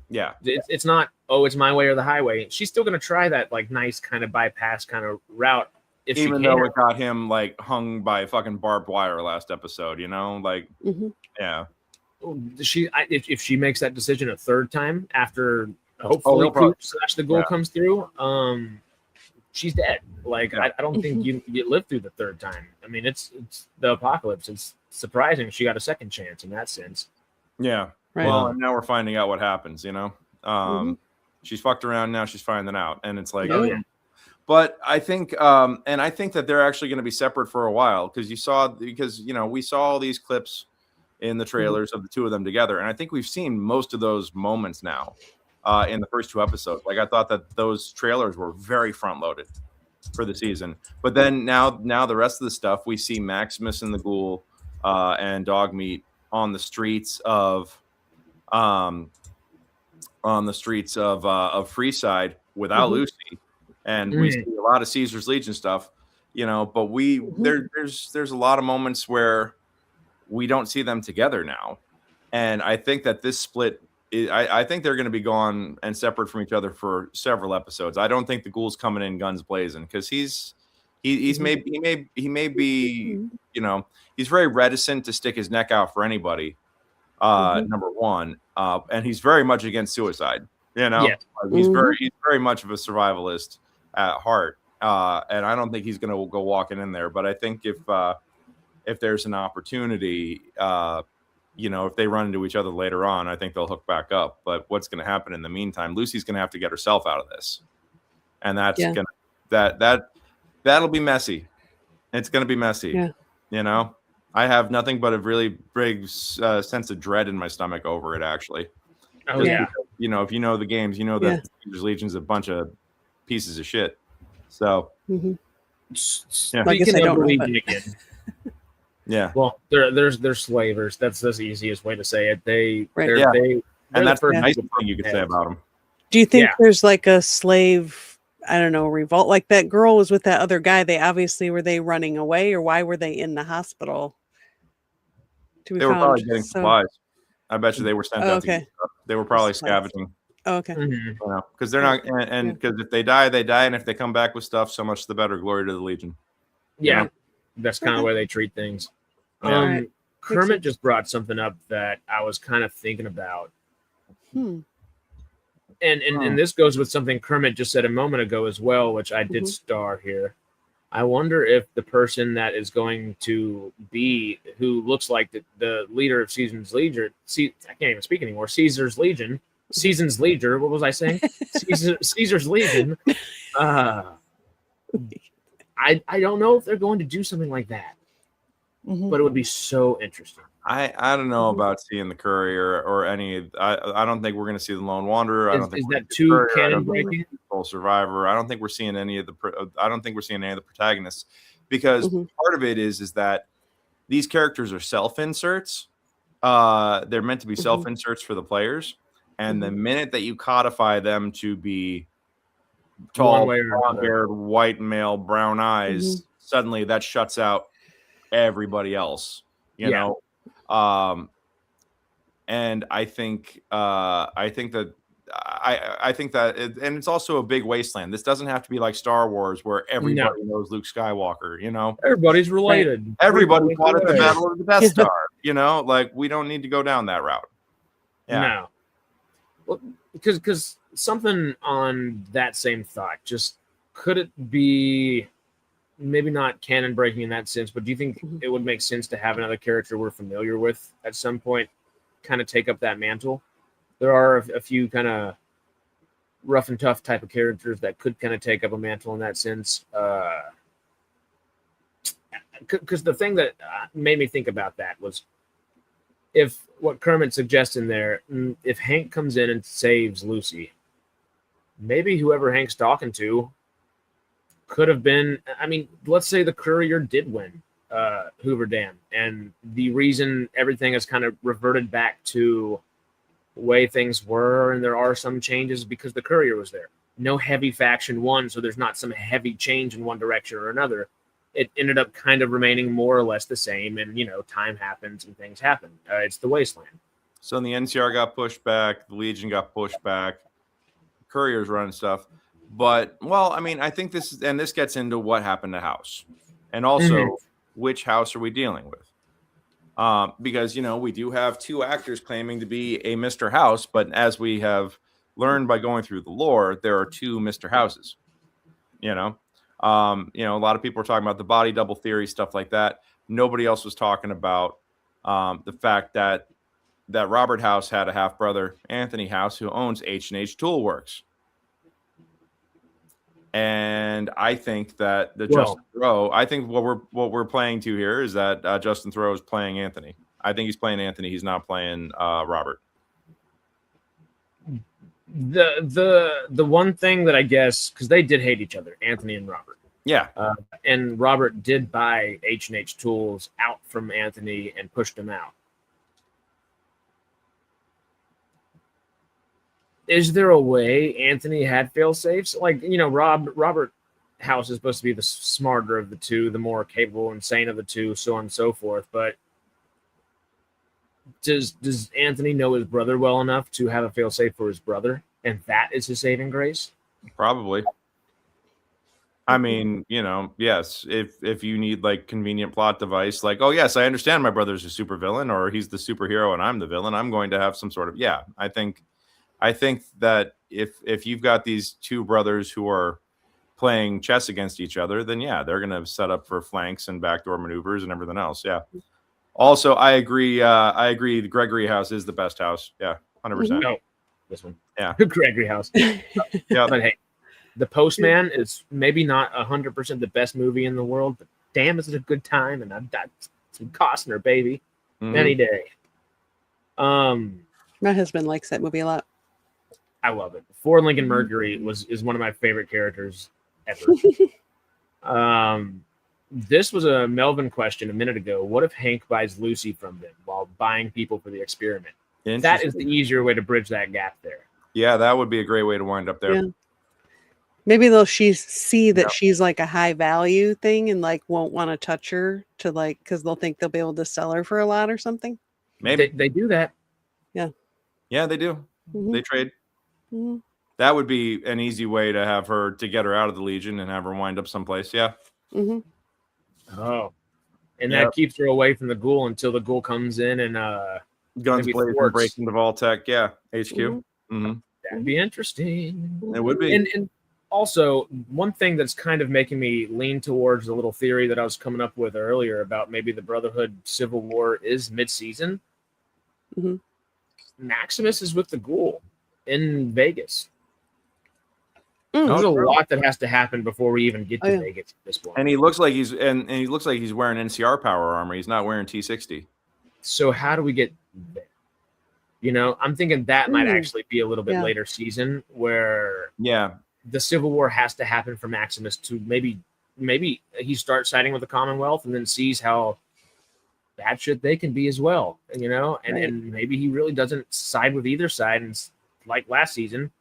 Yeah, it's not, oh, it's my way or the highway. She's still going to try that like nice kind of bypass kind of route. Even though it got him like hung by fucking barbed wire last episode, you know, like yeah. If she makes that decision a third time after hopefully the goal comes through, she's dead. Like I don't think you live through the third time. I mean, it's the apocalypse. It's surprising she got a second chance in that sense. Yeah. Right. Well, and now we're finding out what happens. You know, she's fucked around. Now she's finding out, and it's like, oh yeah. But I think, and I think that they're actually going to be separate for a while because you know, we saw all these clips in the trailers of the two of them together, and I think we've seen most of those moments now in the first two episodes. Like I thought that those trailers were very front loaded for the season, but then now the rest of the stuff we see Maximus and the Ghoul and Dogmeat on the streets of Freeside without Lucy. And we see a lot of Caesar's Legion stuff, you know, but there's a lot of moments where we don't see them together now. And I think that this split, I think they're going to be gone and separate from each other for several episodes. I don't think the Ghoul's coming in guns blazing because he may be, you know, he's very reticent to stick his neck out for anybody. Number one, and he's very much against suicide. You know, he's very much of a survivalist at heart, and I don't think he's going to go walking in there. But I think if there's an opportunity, you know, if they run into each other later on, I think they'll hook back up. But what's going to happen in the meantime? Lucy's going to have to get herself out of this, and that's that'll be messy. It's going to be messy. Yeah. You know, I have nothing but a really big sense of dread in my stomach over it. Actually. Oh, yeah. Because, you know, if you know the games, you know that Legion's a bunch of pieces of shit. So, I guess I don't know. Yeah. Well, they're slavers. That's the easiest way to say it. And that's the nice thing you could say about them. Do you think there's like a slave, I don't know, revolt? Like that girl was with that other guy. Were they running away, or why were they in the hospital? They were probably getting supplies. I bet you they were sent out to get stuff. They were probably scavenging. Oh, okay. You know, because they're not, and because if they die, they die, and if they come back with stuff, so much the better. Glory to the Legion. Yeah, you know? That's kind of the way they treat things. Kermit just brought something up that I was kind of thinking about. And this goes with something Kermit just said a moment ago as well, which I did star here. I wonder if the person that is going to be, who looks like the leader of Season's Legion, I can't even speak anymore. Season's Legion. What was I saying? Caesar's Legion. I don't know if they're going to do something like that, but it would be so interesting. I don't know about seeing the Courier or any. I don't think we're going to see the Lone Wanderer. I don't think is that too canon breaking? Full Survivor. I don't think we're seeing any of the. I don't think we're seeing any of the protagonists because part of it is that these characters are self inserts. They're meant to be self inserts for the players, and the minute that you codify them to be tall, blonde-haired, white male, brown eyes, suddenly that shuts out everybody else. You know. And I think that and it's also a big wasteland. This doesn't have to be like Star Wars where everybody knows Luke Skywalker, you know, everybody's related. Right. Everybody fought at the Battle of the Death Star, you know, like we don't need to go down that route. Yeah. No. Well, because something on that same thought, just could it be maybe not canon breaking in that sense, but do you think it would make sense to have another character we're familiar with at some point kind of take up that mantle? There are a few kind of rough and tough type of characters that could kind of take up a mantle in that sense. Because the thing that made me think about that was if what Kermit's suggesting there, if Hank comes in and saves Lucy, maybe whoever Hank's talking to could have been, I mean, let's say the courier did win Hoover Dam, and the reason everything has kind of reverted back to the way things were, and there are some changes because the courier was there. No heavy faction won, so there's not some heavy change in one direction or another. It ended up kind of remaining more or less the same, and time happens and things happen. It's the Wasteland. So the NCR got pushed back, the Legion got pushed back, Courier's running stuff. But I mean, I think this gets into what happened to House, and also which House are we dealing with? Because we do have two actors claiming to be a Mr. House, but as we have learned by going through the lore, there are two Mr. Houses. A lot of people are talking about the body double theory, stuff like that. Nobody else was talking about the fact that Robert House had a half brother, Anthony House, who owns H&H Toolworks. And I think that Justin Thoreau, I think what we're playing to here is that Justin Thoreau is playing Anthony. I think he's playing Anthony. He's not playing Robert. The one thing that I guess, because they did hate each other, Anthony and Robert. Yeah. And Robert did buy H&H Tools out from Anthony and pushed him out. Is there a way Anthony had fail safes? Robert House is supposed to be the smarter of the two, the more capable and sane of the two, so on and so forth. But does Anthony know his brother well enough to have a fail safe for his brother, and that is his saving grace? Probably. I mean, yes. If you need convenient plot device, oh yes, I understand my brother's a supervillain, or he's the superhero and I'm the villain, I'm going to have some sort of I think that if you've got these two brothers who are playing chess against each other, then they're going to set up for flanks and backdoor maneuvers and everything else. Yeah. Also, I agree. The Gregory House is the best house. Yeah, 100%. No, this one. Yeah, Gregory House. Yeah, but hey, The Postman is maybe not 100% the best movie in the world, but damn, is it a good time? And I've got some Costner, baby, any day. My husband likes that movie a lot. I love it. Ford Lincoln Mercury is one of my favorite characters ever. This was a Melvin question a minute ago. What if Hank buys Lucy from them while buying people for the experiment? That is the easier way to bridge that gap there. Yeah, that would be a great way to wind up there. Yeah. Maybe they'll see that she's a high value thing and won't want to touch her because they'll think they'll be able to sell her for a lot or something. Maybe they do that. Yeah. Yeah, they do. They trade. That would be an easy way to have her to get her out of the Legion and have her wind up someplace. Yeah. Oh, and that keeps her away from the Ghoul until the Ghoul comes in and guns blazing, breaking the Vault-Tec. Yeah, HQ. That'd be interesting. It would be. And also, one thing that's kind of making me lean towards a little theory that I was coming up with earlier about maybe the Brotherhood Civil War is mid-season. Maximus is with the Ghoul in Vegas. There's a lot that has to happen before we even get to Vegas at this point. And he looks like he's wearing NCR power armor. He's not wearing T60. So how do we get there? I'm thinking that might actually be a little bit later season where the Civil War has to happen for Maximus to maybe he starts siding with the Commonwealth and then sees how bad shit they can be as well, and maybe he really doesn't side with either side. And like last season,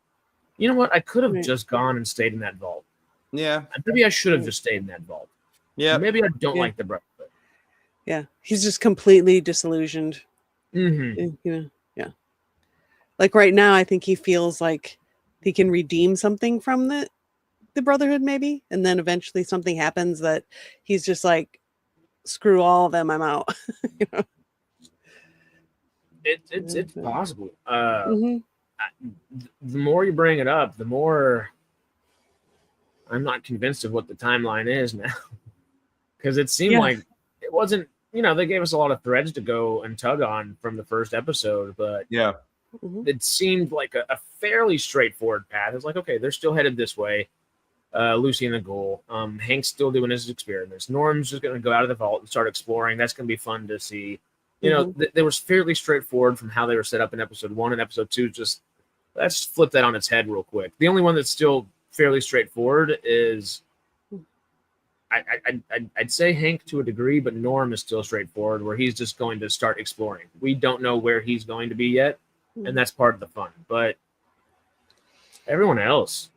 you know what? I could have just gone and stayed in that vault. Yeah. Maybe I should have just stayed in that vault. Yeah. Maybe I don't like the Brotherhood. Yeah. He's just completely disillusioned. Mm-hmm. Yeah. Right now, I think he feels like he can redeem something from the Brotherhood, maybe. And then eventually something happens that he's just screw all of them. I'm out. It's possible. The more you bring it up, the more I'm not convinced of what the timeline is now. because it seemed like it wasn't. They gave us a lot of threads to go and tug on from the first episode, but it seemed like a fairly straightforward path. It's like, okay, they're still headed this way. Lucy and the Ghoul. Hank's still doing his experiments. Norm's just going to go out of the vault and start exploring. That's going to be fun to see. They were fairly straightforward from how they were set up in episode 1 and episode 2. Just let's flip that on its head real quick. The only one that's still fairly straightforward is, I'd say Hank to a degree, but Norm is still straightforward, where he's just going to start exploring. We don't know where he's going to be yet, and that's part of the fun. But everyone else,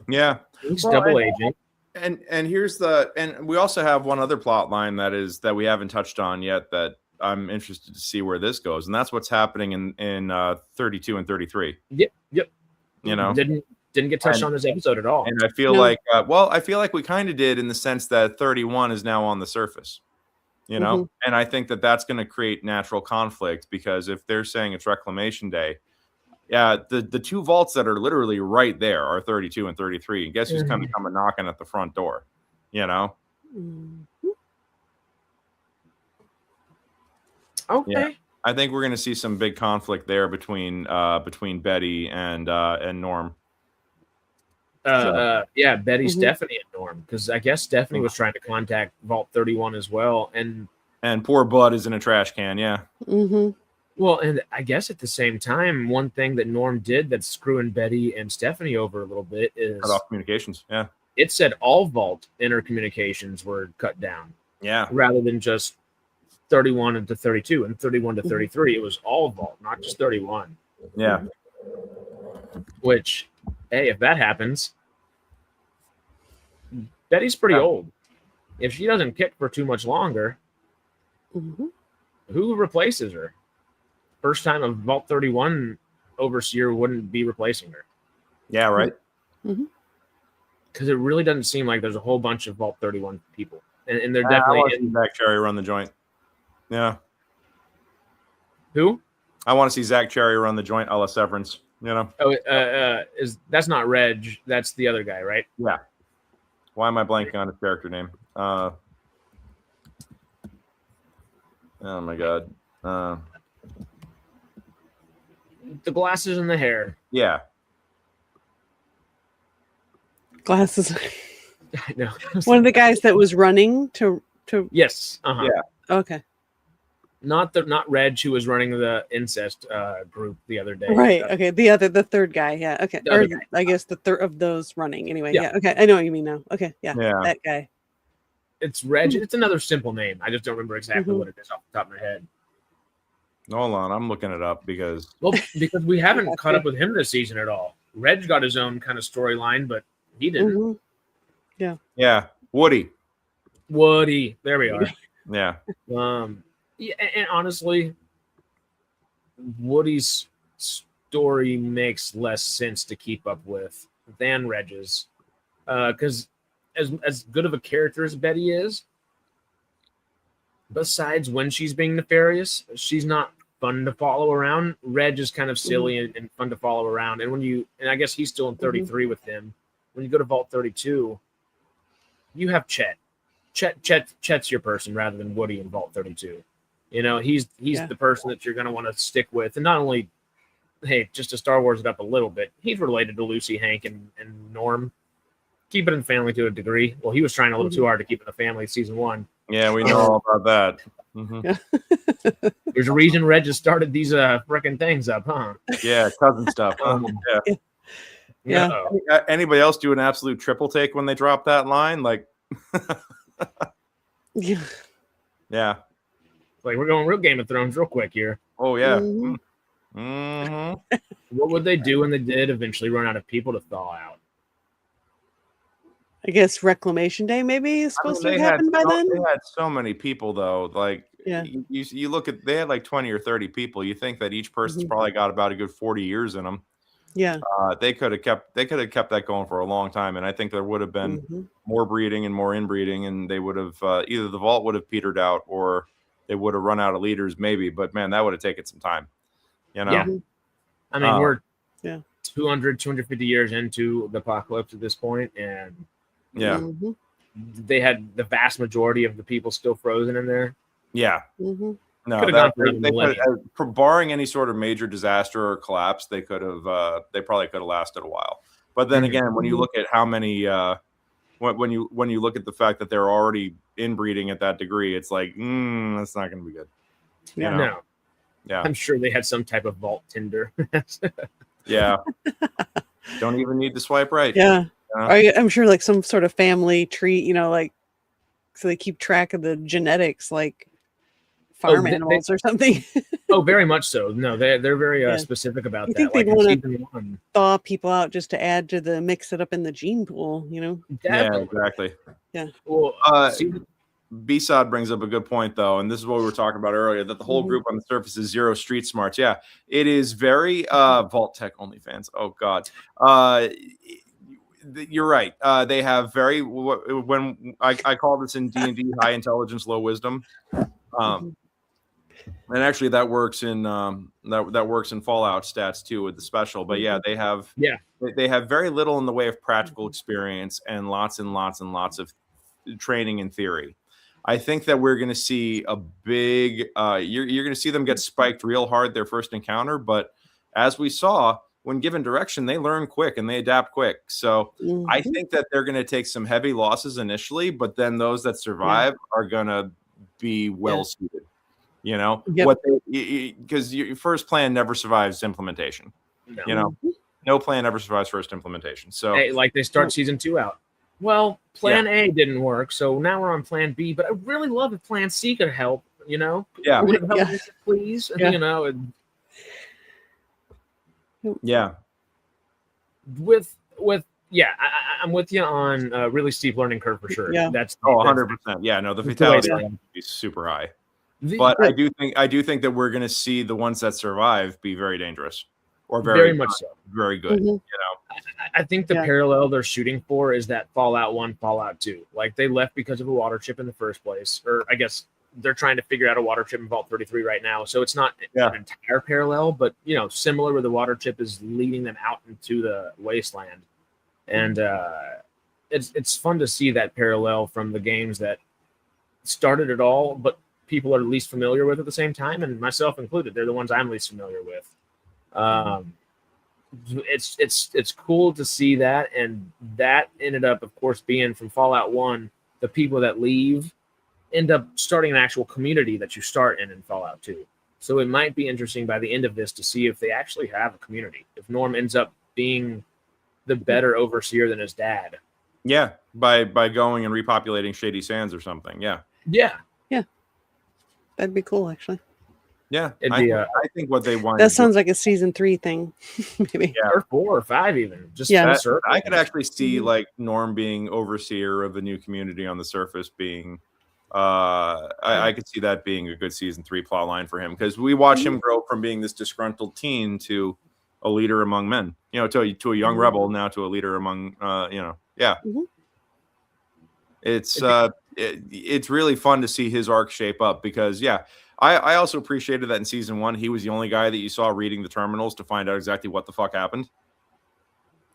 he's double agent. And here's and we also have one other plot line that we haven't touched on yet that I'm interested to see where this goes, and that's what's happening in 32 and 33. Yep. Didn't get touched on this episode at all. And I feel I feel like we kind of did, in the sense that 31 is now on the surface. And I think that's going to create natural conflict, because if they're saying it's Reclamation Day, the two vaults that are literally right there are 32 and 33. And guess who's coming knocking at the front door? Okay. Yeah. I think we're going to see some big conflict there between Betty and Norm. Betty, Stephanie, and Norm, because I guess Stephanie was trying to contact Vault 31 as well, and poor Bud is in a trash can. Well, and I guess at the same time, one thing that Norm did that's screwing Betty and Stephanie over a little bit is cut off communications. It said all Vault intercommunications were cut down. Rather than just 31 to 32 and 31 to 33. It was all Vault, not just 31. Which, hey, if that happens, Betty's pretty old. If she doesn't kick for too much longer, who replaces her? First time a Vault 31 overseer wouldn't be replacing her. Yeah, right. Because it really doesn't seem like there's a whole bunch of Vault 31 people. And they're definitely in Zach Cherry run the joint. Yeah. Who? I want to see Zach Cherry run the joint a la Severance. That's not Reg. That's the other guy, right? Yeah. Why am I blanking on his character name? Oh my god. The glasses and the hair. Yeah. Glasses. I know. One of the guys that was running to. Yes. Yeah. Okay. Not Reg, who was running the incest group the other day. Right. Okay. The third guy. Yeah. Okay. Or I guess the third of those running. Anyway. Yeah. Okay. I know what you mean now. Okay. Yeah. That guy. It's Reg. It's another simple name. I just don't remember exactly what it is off the top of my head. Hold on, I'm looking it up because we haven't caught up with him this season at all. Reg got his own kind of storyline, but he didn't. Yeah. Woody. There we are. Yeah. And honestly, Woody's story makes less sense to keep up with than Reg's, because as good of a character as Betty is, besides when she's being nefarious, she's not fun to follow around. Reg is kind of silly and fun to follow around. And I guess he's still in 33 with him. When you go to Vault 32, you have Chet. Chet's your person rather than Woody in Vault 32. He's the person that you're going to want to stick with. And not only, hey, just to Star Wars it up a little bit, he's related to Lucy, Hank, and Norm. Keep it in family to a degree. Well, he was trying a little too hard to keep it in the family season 1. Yeah, we know all about that. There's a reason Reg has started these freaking things up, huh? Yeah, cousin stuff. Yeah. Anybody else do an absolute triple take when they drop that line? Like, yeah. Like, we're going real Game of Thrones real quick here. Oh yeah. What would they do when they did eventually run out of people to thaw out? I guess Reclamation Day maybe is supposed to happen by then. They had so many people though. Like, you look at, they had like 20 or 30 people. You think that each person's probably got about a good 40 years in them. Yeah. They could have kept that going for a long time, and I think there would have been more breeding and more inbreeding, and they would have either the vault would have petered out or they would have run out of leaders, maybe. But man, that would have taken some time. Yeah. I mean, we're 250 years into the apocalypse at this point, and they had the vast majority of the people still frozen in there. Yeah. Mm-hmm. No, Could've gone for they barring any sort of major disaster or collapse, they could have. They probably could have lasted a while. But then again, when you look at how many, when you look at the fact that they're already inbreeding at that degree, it's like, that's not going to be good. Yeah. You know? No. Yeah. I'm sure they had some type of vault Tinder. Yeah. Don't even need to swipe right. Yeah. I'm sure like some sort of family tree, you know, like so they keep track of the genetics, like farm animals or something. Very much so. No, they're very specific about that. I think like they'd want to thaw people out just to add to the mix it up in the gene pool, you know? Definitely. Yeah, exactly. Yeah. Well, B-Sod brings up a good point, though, and this is what we were talking about earlier, that the whole group on the surface is zero street smarts. Yeah, it is very Vault Tech OnlyFans. Oh, God. You're right. They have very, when I call this in D&D, high intelligence, low wisdom. And actually that works in that works in Fallout stats too with the special. But yeah, they have very little in the way of practical experience and lots of training and theory. I think that we're going to see a big you're going to see them get spiked real hard their first encounter, but as we saw, when given direction, they learn quick and they adapt quick. So I think that they're going to take some heavy losses initially, but then those that survive are going to be well suited. You know, because your first plan never survives implementation. No. You know, no plan ever survives first implementation. So, hey, like they start season 2 out. Well, plan A didn't work, so now we're on plan B. But I really love if plan C could help. You know, would it help, please? You know, I'm with you on really steep learning curve for sure. Yeah, that's 100%. Yeah, no, the fatality rate is super high. But I do think that we're going to see the ones that survive be very dangerous, or very much so, very good. You know, I think the parallel they're shooting for is that Fallout 1, Fallout 2. Like they left because of a water chip in the first place, or I guess they're trying to figure out a water chip in Vault 33 right now. So it's not an entire parallel, but you know, similar where the water chip is leading them out into the Wasteland, and it's fun to see that parallel from the games that started it all, but people are least familiar with at the same time, and myself included. They're the ones I'm least familiar with. It's cool to see that, and that ended up, of course, being from Fallout 1. The people that leave end up starting an actual community that you start in Fallout 2. So it might be interesting by the end of this to see if they actually have a community. If Norm ends up being the better overseer than his dad. Yeah, by going and repopulating Shady Sands or something. Yeah. That'd be cool, actually. Yeah, I think what they want. That sounds like a season 3 thing, maybe. Yeah, or 4 or 5 even. Just I could actually see like Norm being overseer of the new community on the surface being. I could see that being a good season 3 plot line for him, because we watch him grow from being this disgruntled teen to a leader among men. You know, to a young rebel, now to a leader among. It's really fun to see his arc shape up, because I also appreciated that in season 1 he was the only guy that you saw reading the terminals to find out exactly what the fuck happened.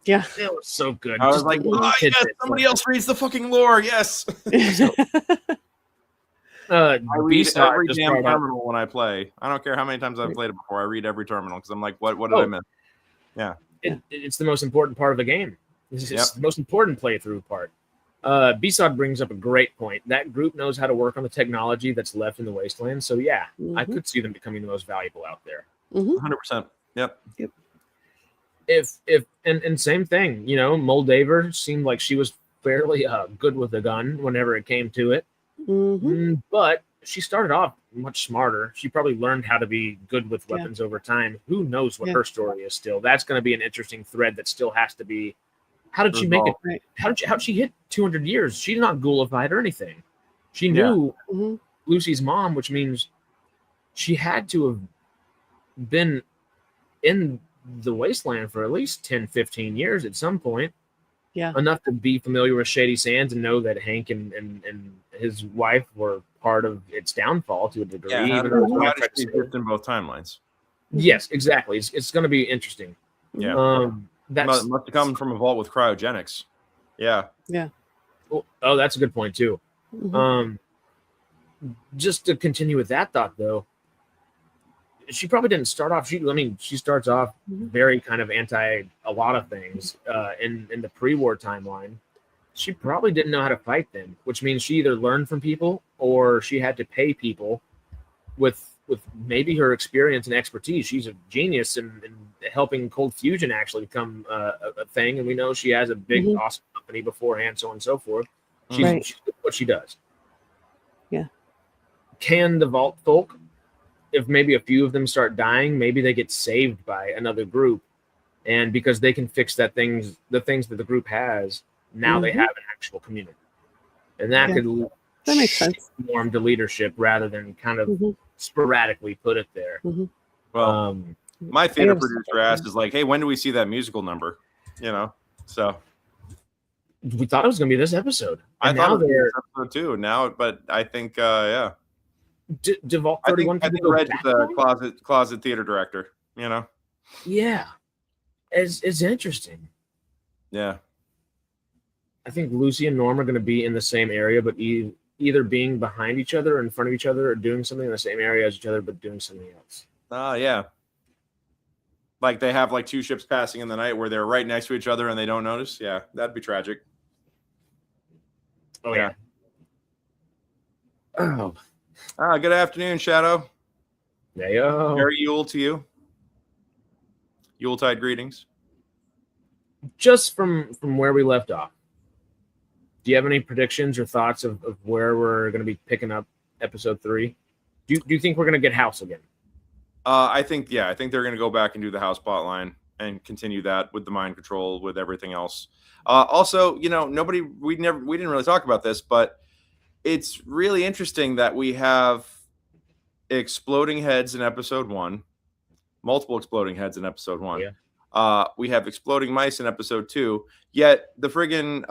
Yeah, it was so good. I was like, yes, somebody else reads the fucking lore. Yes. I read every damn terminal when I play. I don't care how many times I've played it before. I read every terminal because I'm like, what did I miss? Yeah, it's the most important part of the game. It's the most important playthrough part. B-Sod brings up a great point. That group knows how to work on the technology that's left in the Wasteland. So I could see them becoming the most valuable out there. 100%. Yep. If and same thing, you know, Moldaver seemed like she was fairly good with a gun whenever it came to it. But she started off much smarter. She probably learned how to be good with weapons over time. Who knows what her story is still? That's going to be an interesting thread that still has to be. How did she make it? Right. How'd she hit 200 years? She's not ghoulified or anything. She knew Lucy's mom, which means she had to have been in the Wasteland for at least 10, 15 years at some point. Yeah. Enough to be familiar with Shady Sands and know that Hank and his wife were part of its downfall to a degree. Yeah, even though she exist in both timelines. Yes, exactly. It's going to be interesting. Yeah. That must have come from a vault with cryogenics. Yeah. Yeah. Oh, that's a good point too. Mm-hmm. Just to continue with that thought, though, she probably didn't start off. She starts off very kind of anti a lot of things in the pre-war timeline. She probably didn't know how to fight then, which means she either learned from people or she had to pay people with maybe her experience and expertise. She's a genius in helping cold fusion actually become a thing, and we know she has a big, awesome company beforehand, so on and so forth. She's good at what she does. Yeah. Can the Vault folk, if maybe a few of them start dying, maybe they get saved by another group, and because they can fix the things that the group has, now they have an actual community, and that could that makes sense. Form to leadership rather than kind of sporadically put it there. Well, my theater producer asked is like, hey, when do we see that musical number? So we thought it was going to be this episode. I thought it was this episode too. Now, but I think, yeah. Vault I 31 think Red's the closet theater director. Yeah, it's interesting. Yeah, I think Lucy and Norm are going to be in the same area, but either being behind each other or in front of each other, or doing something in the same area as each other, but doing something else. Yeah. Like they have like two ships passing in the night where they're right next to each other and they don't notice. Yeah, that'd be tragic. Oh yeah. Oh. Good afternoon, Shadow. Heyo. Merry Yule to you. Yuletide greetings. Just from where we left off, do you have any predictions or thoughts of where we're going to be picking up episode 3? Do you think we're going to get House again? I think they're going to go back and do the House plot line and continue that with the mind control, with everything else. Also, we didn't really talk about this, but it's really interesting that we have exploding heads in episode 1, multiple exploding heads in episode 1. Yeah. We have exploding mice in episode 2. Yet the friggin'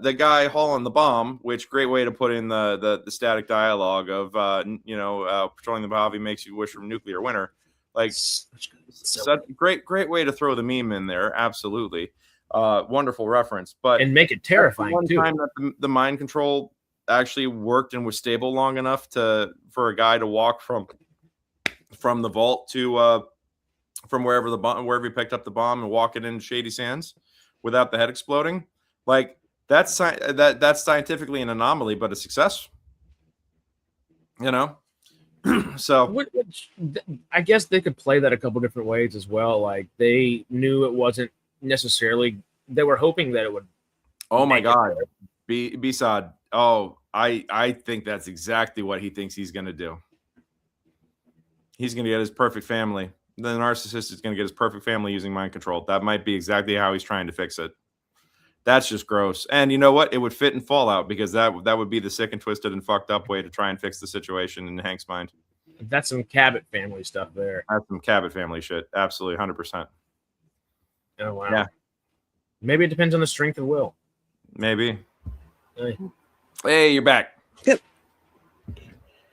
the guy hauling the bomb, which great way to put in the static dialogue of patrolling the Mojave makes you wish for nuclear winter. Like such great way to throw the meme in there. Absolutely, wonderful reference. But and make it terrifying one too. Time that the mind control actually worked and was stable long enough for a guy to walk from the vault to from wherever he picked up the bomb and walk it into Shady Sands without the head exploding. Like that's scientifically an anomaly, but a success. So I guess they could play that a couple different ways as well. Like they knew it wasn't necessarily. They were hoping that it would. Oh my God, B-Sod. Oh, I think that's exactly what he thinks he's going to do. He's going to get his perfect family. The narcissist is going to get his perfect family using mind control. That might be exactly how he's trying to fix it. That's just gross. And you know what? It would fit in Fallout because that would be the sick and twisted and fucked up way to try and fix the situation in Hank's mind. That's some Cabot family stuff there. That's some Cabot family shit. Absolutely, 100%. Oh, wow. Yeah. Maybe it depends on the strength of will. Maybe. Hey, you're back. Yep.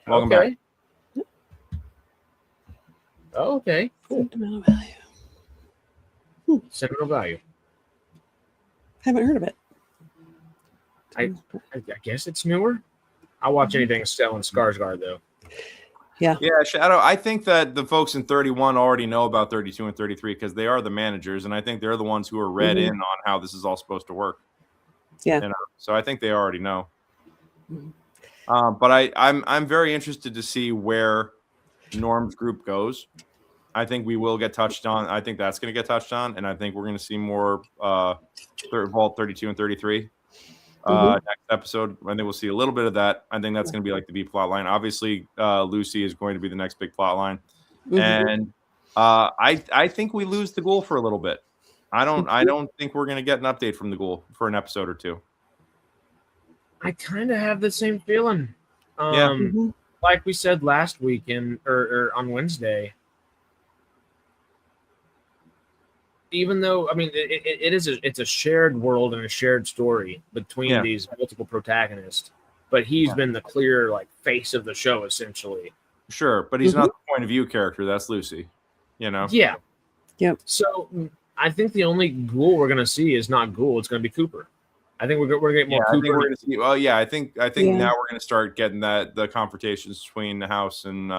Welcome back. Oh, okay. Cool. Sentimental value. Sentimental value. Haven't heard of it. I guess it's newer. I watch anything Stellan Skarsgård though. Yeah, Shadow. I think that the folks in 31 already know about 32 and 33 because they are the managers, and I think they're the ones who are read in on how this is all supposed to work. Yeah. So I think they already know. But I'm very interested to see where Norm's group goes. I think we will get touched on. I think that's going to get touched on, and I think we're going to see more Vault 32 and 33 next episode. I think we'll see a little bit of that. I think that's going to be like the B plot line. Obviously, Lucy is going to be the next big plot line, and I think we lose the Ghoul for a little bit. I don't think we're going to get an update from the Ghoul for an episode or two. I kind of have the same feeling. Yeah. Like we said last week or on Wednesday, even though it's a shared world and a shared story between these multiple protagonists, but he's been the clear face of the show essentially. Sure, but he's not the point of view character. That's Lucy, Yeah. Yep. So I think the only Ghoul we're gonna see is not Ghoul. It's gonna be Cooper. I think we're going to get more. Yeah, Cooper. I think we're going to see. Well, yeah, I think Yeah. now we're going to start getting the confrontations between the House and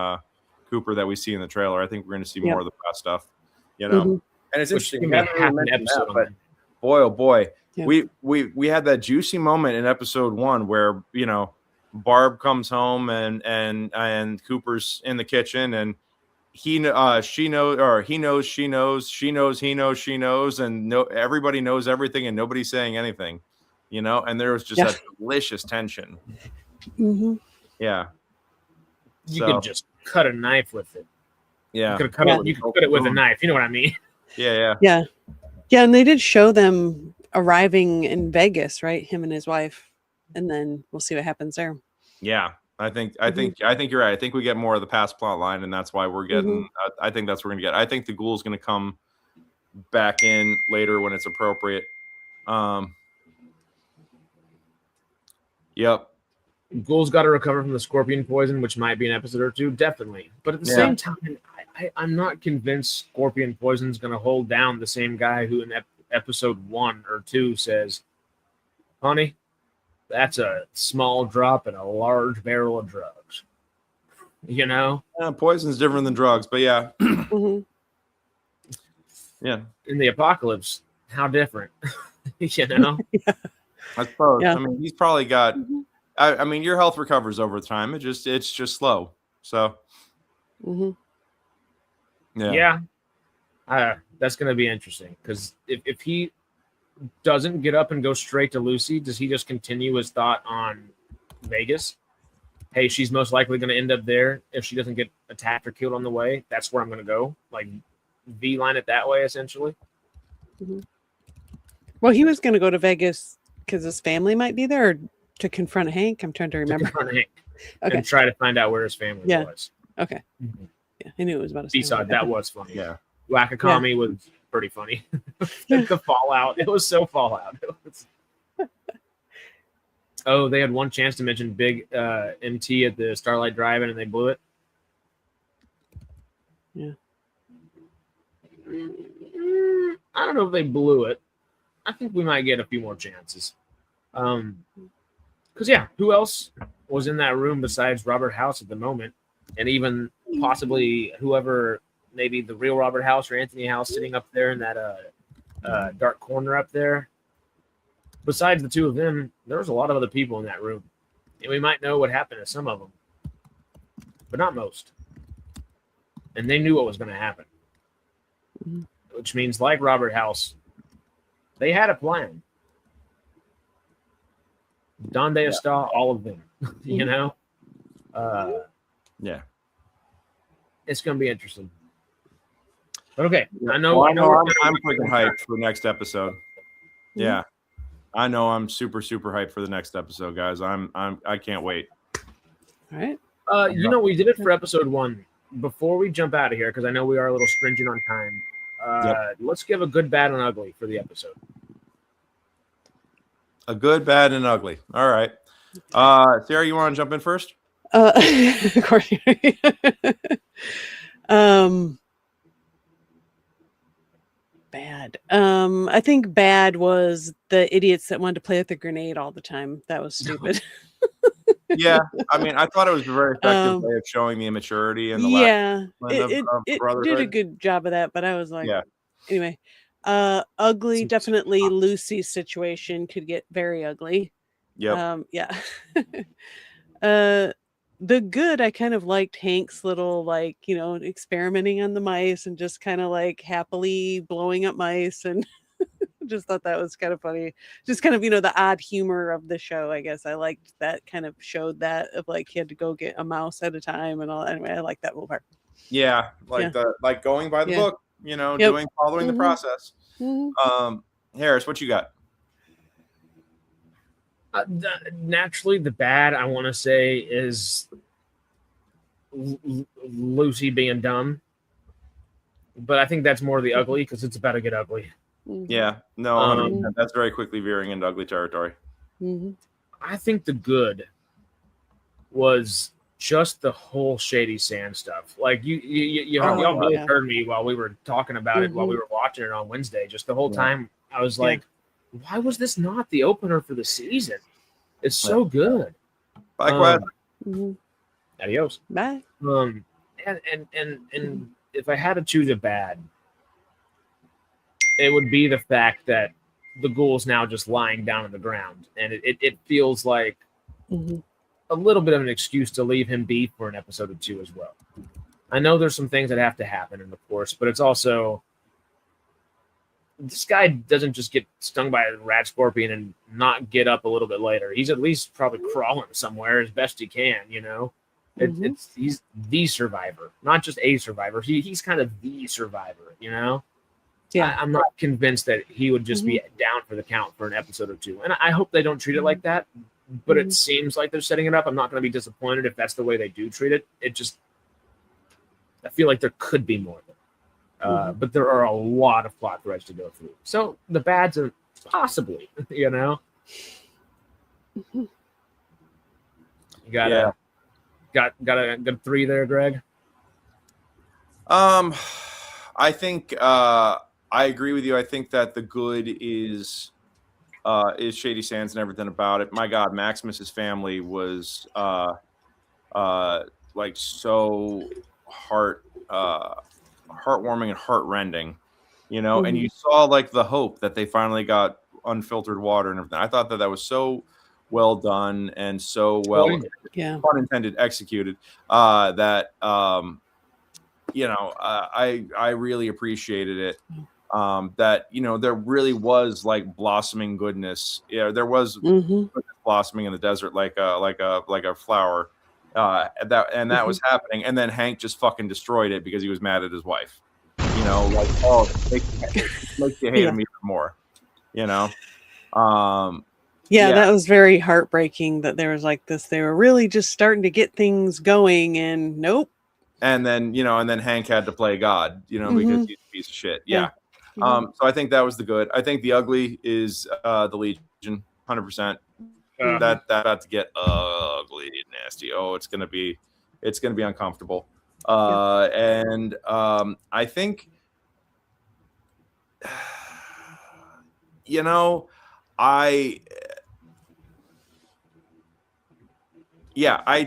Cooper that we see in the trailer. I think we're going to see more of the past stuff. You know, Mhm. and it's Which interesting. can We be haven't really half an mentioned episode that, on but that. boy, oh boy, Yeah. we had that juicy moment in episode 1 where Barb comes home and Cooper's in the kitchen and he knows she knows and everybody knows everything and nobody's saying anything, and there was just that delicious tension. Mm-hmm. Yeah, you could just cut a knife with it. Yeah, you could cut it with a knife. You know what I mean? Yeah, and they did show them arriving in Vegas, right? Him and his wife, and then we'll see what happens there. Yeah, I think you're right. I think we get more of the past plot line, and that's why we're getting. I think that's what we're gonna get. I think the ghoul's gonna come back in later when it's appropriate. Yep. Ghoul's got to recover from the scorpion poison, which might be an episode or two, definitely. But at the same time, I'm not convinced scorpion poison's going to hold down the same guy who in episode 1 or 2 says, "Honey, that's a small drop in a large barrel of drugs." Poison's different than drugs, but yeah. Yeah. In the apocalypse, how different, I suppose. Yeah. I mean, he's probably got. I mean, your health recovers over time. It's just slow. So. Yeah. That's going to be interesting because if he doesn't get up and go straight to Lucy, does he just continue his thought on Vegas? Hey, she's most likely going to end up there if she doesn't get attacked or killed on the way. That's where I'm going to go. Like V-line it that way, essentially. Well, he was going to go to Vegas because his family might be there, or to confront Hank. I'm trying to remember. To confront Hank Okay. and try to find out where his family was. Okay. Yeah, I knew it was about a B-side. That was funny. Yeah. Wakakami was pretty funny. The Fallout. It was so Fallout. Oh, they had one chance to mention Big MT at the Starlight Drive-In and they blew it. Yeah. I don't know if they blew it. I think we might get a few more chances. Because, who else was in that room besides Robert House at the moment? And even possibly whoever, maybe the real Robert House or Anthony House sitting up there in that dark corner up there. Besides the two of them, there was a lot of other people in that room. And we might know what happened to some of them. But not most. And they knew what was going to happen. Which means, like Robert House, they had a plan. Donde está, all of them. Yeah. It's going to be interesting. But okay, I know. I'm freaking hyped for the next episode. Yeah, I know. I'm super hyped for the next episode, guys. I can't wait. All right. We did it for episode 1. Before we jump out of here, because I know we are a little stringent on time. Let's give a good, bad, and ugly for the episode. A good, bad, and ugly. All right. Sarah, you want to jump in first? Of course. Bad. I think bad was the idiots that wanted to play with the grenade all the time. That was stupid. Yeah, I mean, I thought it was a very effective way of showing the immaturity and the it did a good job of that, but I was like, anyway, ugly. Definitely Lucy's situation could get very ugly. Yep. The good, I kind of liked Hank's little, experimenting on the mice and just kind of happily blowing up mice, and just thought that was kind of funny. Just kind of, the odd humor of the show, I guess. I liked that, kind of showed that of he had to go get a mouse at a time and all. Anyway, I like that little part. Yeah, going by the book, following the process. Harris, what you got? Naturally, the bad, I want to say, is Lucy being dumb. But I think that's more the ugly because it's about to get ugly. Yeah, no, that's very quickly veering into ugly territory. I think the good was just the whole Shady Sand stuff. Like y'all both heard me while we were talking about it, while we were watching it on Wednesday. Just the whole time, I was like, why was this not the opener for the season? It's so good. Bye, Quad. Adios. Bye. And if I had to choose a bad, it would be the fact that the ghoul's now just lying down on the ground, and it feels like a little bit of an excuse to leave him be for an episode or two as well. I know there's some things that have to happen in the course, but it's also this guy doesn't just get stung by a rat scorpion and not get up a little bit later. He's at least probably crawling somewhere as best he can, you know. He's the survivor, not just a survivor. He's kind of the survivor, you know. Yeah, I'm not convinced that he would just be down for the count for an episode or two, and I hope they don't treat it like that. But it seems like they're setting it up. I'm not going to be disappointed if that's the way they do treat it. I feel like there could be more. But there are a lot of plot threads to go through. So the bads are possibly, you know. You got a 3 there, Greg. I think I agree with you. I think that the good is Shady Sands and everything about it. My God, Maximus's family was like so heartwarming and heartrending, you know. And you saw like the hope that they finally got unfiltered water and everything. I thought that was so well done and so well, pun intended, executed. That you know, I really appreciated it. That, you know, there really was like blossoming goodness. Yeah, there was blossoming in the desert like a flower. That was happening, and then Hank just fucking destroyed it because he was mad at his wife. You know, like, oh, it makes you hate him even more. You know. That was very heartbreaking that there was like this. They were really just starting to get things going, and nope. And then, you know, Hank had to play God, you know, because he's a piece of shit. Yeah. So I think that was the good. I think the ugly is the Legion, 100%. That about to get ugly and nasty. Oh, it's gonna be uncomfortable. And I think, you know, I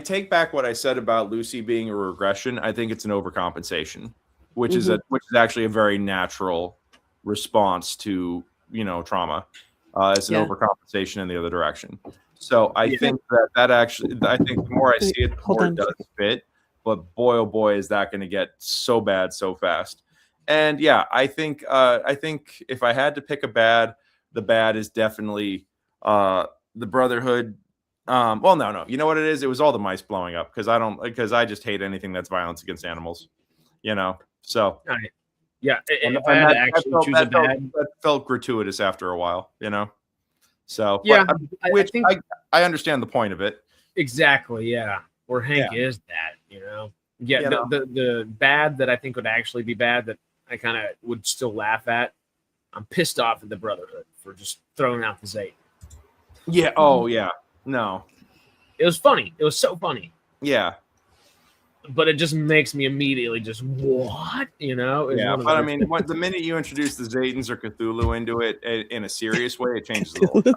take back what I said about Lucy being a regression. I think it's an overcompensation, which is actually a very natural response to, you know, trauma. It's an overcompensation in the other direction. So I think that actually, I think the more I see it, the more it does fit. But boy, oh boy, is that going to get so bad so fast. And I think if I had to pick a bad, the bad is definitely the Brotherhood. Well, no. You know what it is? It was all the mice blowing up because I just hate anything that's violence against animals. You know, so. Yeah, and if I had to actually choose a bad, that felt gratuitous after a while, you know. So I understand the point of it. Exactly, yeah. Where Hank is that, you know. Yeah, the bad that I think would actually be bad that I kind of would still laugh at. I'm pissed off at the Brotherhood for just throwing out the Zayt. Yeah. Oh yeah. No. It was funny. It was so funny. Yeah. But it just makes me immediately just what, you know? But I mean, the minute you introduce the Zaytans or Cthulhu into it in a serious way, it changes the whole show.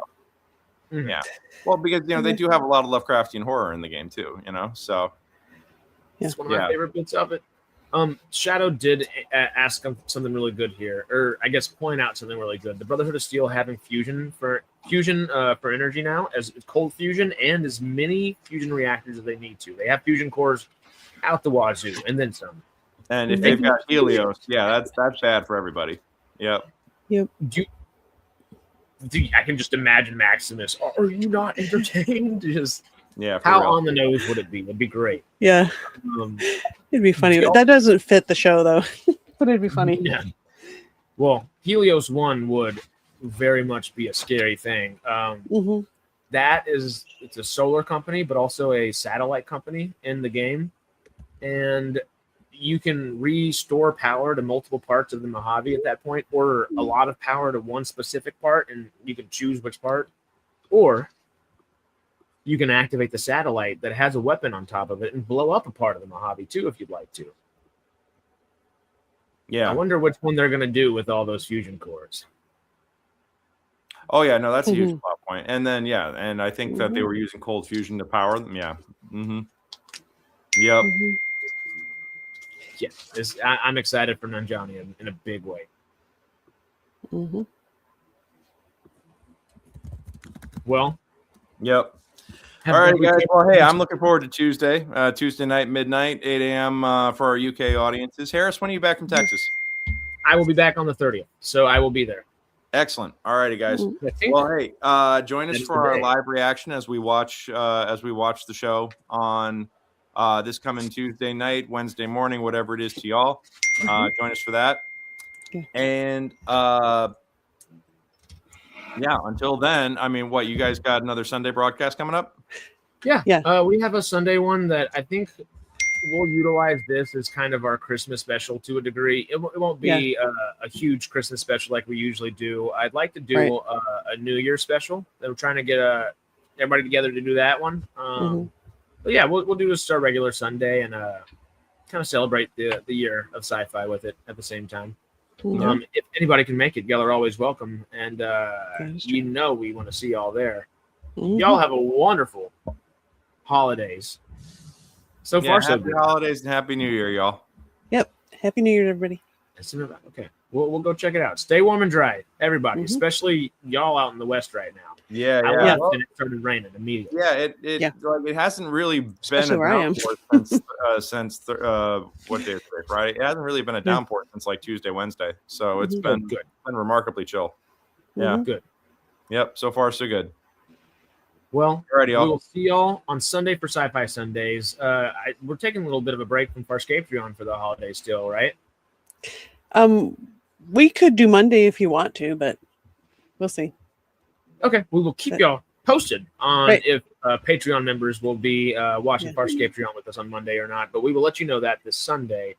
Yeah. Well, because, you know, they do have a lot of Lovecraftian horror in the game too, you know? So it's one of my favorite bits of it. Shadow did ask something really good here, or I guess point out something really good. The Brotherhood of Steel having fusion for energy now, as cold fusion and as many fusion reactors as they need to. They have fusion cores out the wazoo, and then some. And if they've got Helios, that's bad for everybody. Yep. I can just imagine Maximus. Are you not entertained? Just how on the nose would it be? It'd be great. Yeah, it'd be funny. That doesn't fit the show though, but it'd be funny. Yeah. Well, Helios 1 would very much be a scary thing. It's a solar company, but also a satellite company in the game. And you can restore power to multiple parts of the Mojave at that point, or a lot of power to one specific part, and you can choose which part. Or you can activate the satellite that has a weapon on top of it and blow up a part of the Mojave too, if you'd like to. Yeah. I wonder which one they're going to do with all those fusion cores. Oh yeah, no, that's a huge plot point. And then and I think that they were using cold fusion to power them. Yeah. Mm-hmm. Yep. Yeah, I'm excited for Nanjani in a big way. Mm-hmm. Well. Yep. All right, guys. Well, hey, I'm looking forward to Tuesday. Tuesday night, midnight, 8 a.m. For our UK audiences. Harris, when are you back from Texas? I will be back on the 30th, so I will be there. Excellent. All righty, guys. Well, hey, join us for our live reaction as we watch the show on this coming Tuesday night, Wednesday morning, whatever it is to y'all. Join us for that. And until then, I mean, what, you guys got another Sunday broadcast coming up? Yeah. We have a Sunday one that I think we'll utilize this as kind of our Christmas special to a degree. It won't be a huge Christmas special like we usually do. I'd like to do a New Year special. We're trying to get everybody together to do that one. But yeah, we'll do just our regular Sunday and kind of celebrate the year of sci-fi with it at the same time. If anybody can make it, y'all are always welcome. And we want to see y'all there. Y'all have a wonderful holidays. So far, so happy holidays and happy New Year, y'all. Yep. Happy New Year, everybody. Okay. We'll go check it out. Stay warm and dry, everybody, especially y'all out in the West right now. Yeah. And it started raining immediately. It hasn't really especially been a downpour since what day is today? Friday. It hasn't really been a downpour since like Tuesday, Wednesday. So it's been good. Been remarkably chill. Yeah. Good. Yep. So far, so good. Well, alrighty, y'all. We will see y'all on Sunday for Sci-Fi Sundays. We're taking a little bit of a break from Farscapetrion for the holidays still, right? We could do Monday if you want to, but we'll see. Okay, we will keep y'all posted on if Patreon members will be watching Farscapetrion with us on Monday or not. But we will let you know that this Sunday.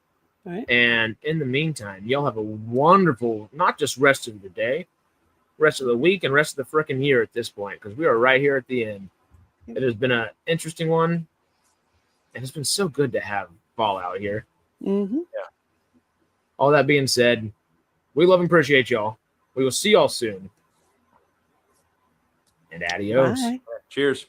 All right. And in the meantime, y'all have a wonderful, not just rest of the day, rest of the week, and rest of the frickin' year at this point, because we are right here at the end. It has been an interesting one, and it's been so good to have Fallout here. Yeah. All that being said, we love and appreciate y'all. We will see y'all soon. And adios. Bye. Cheers.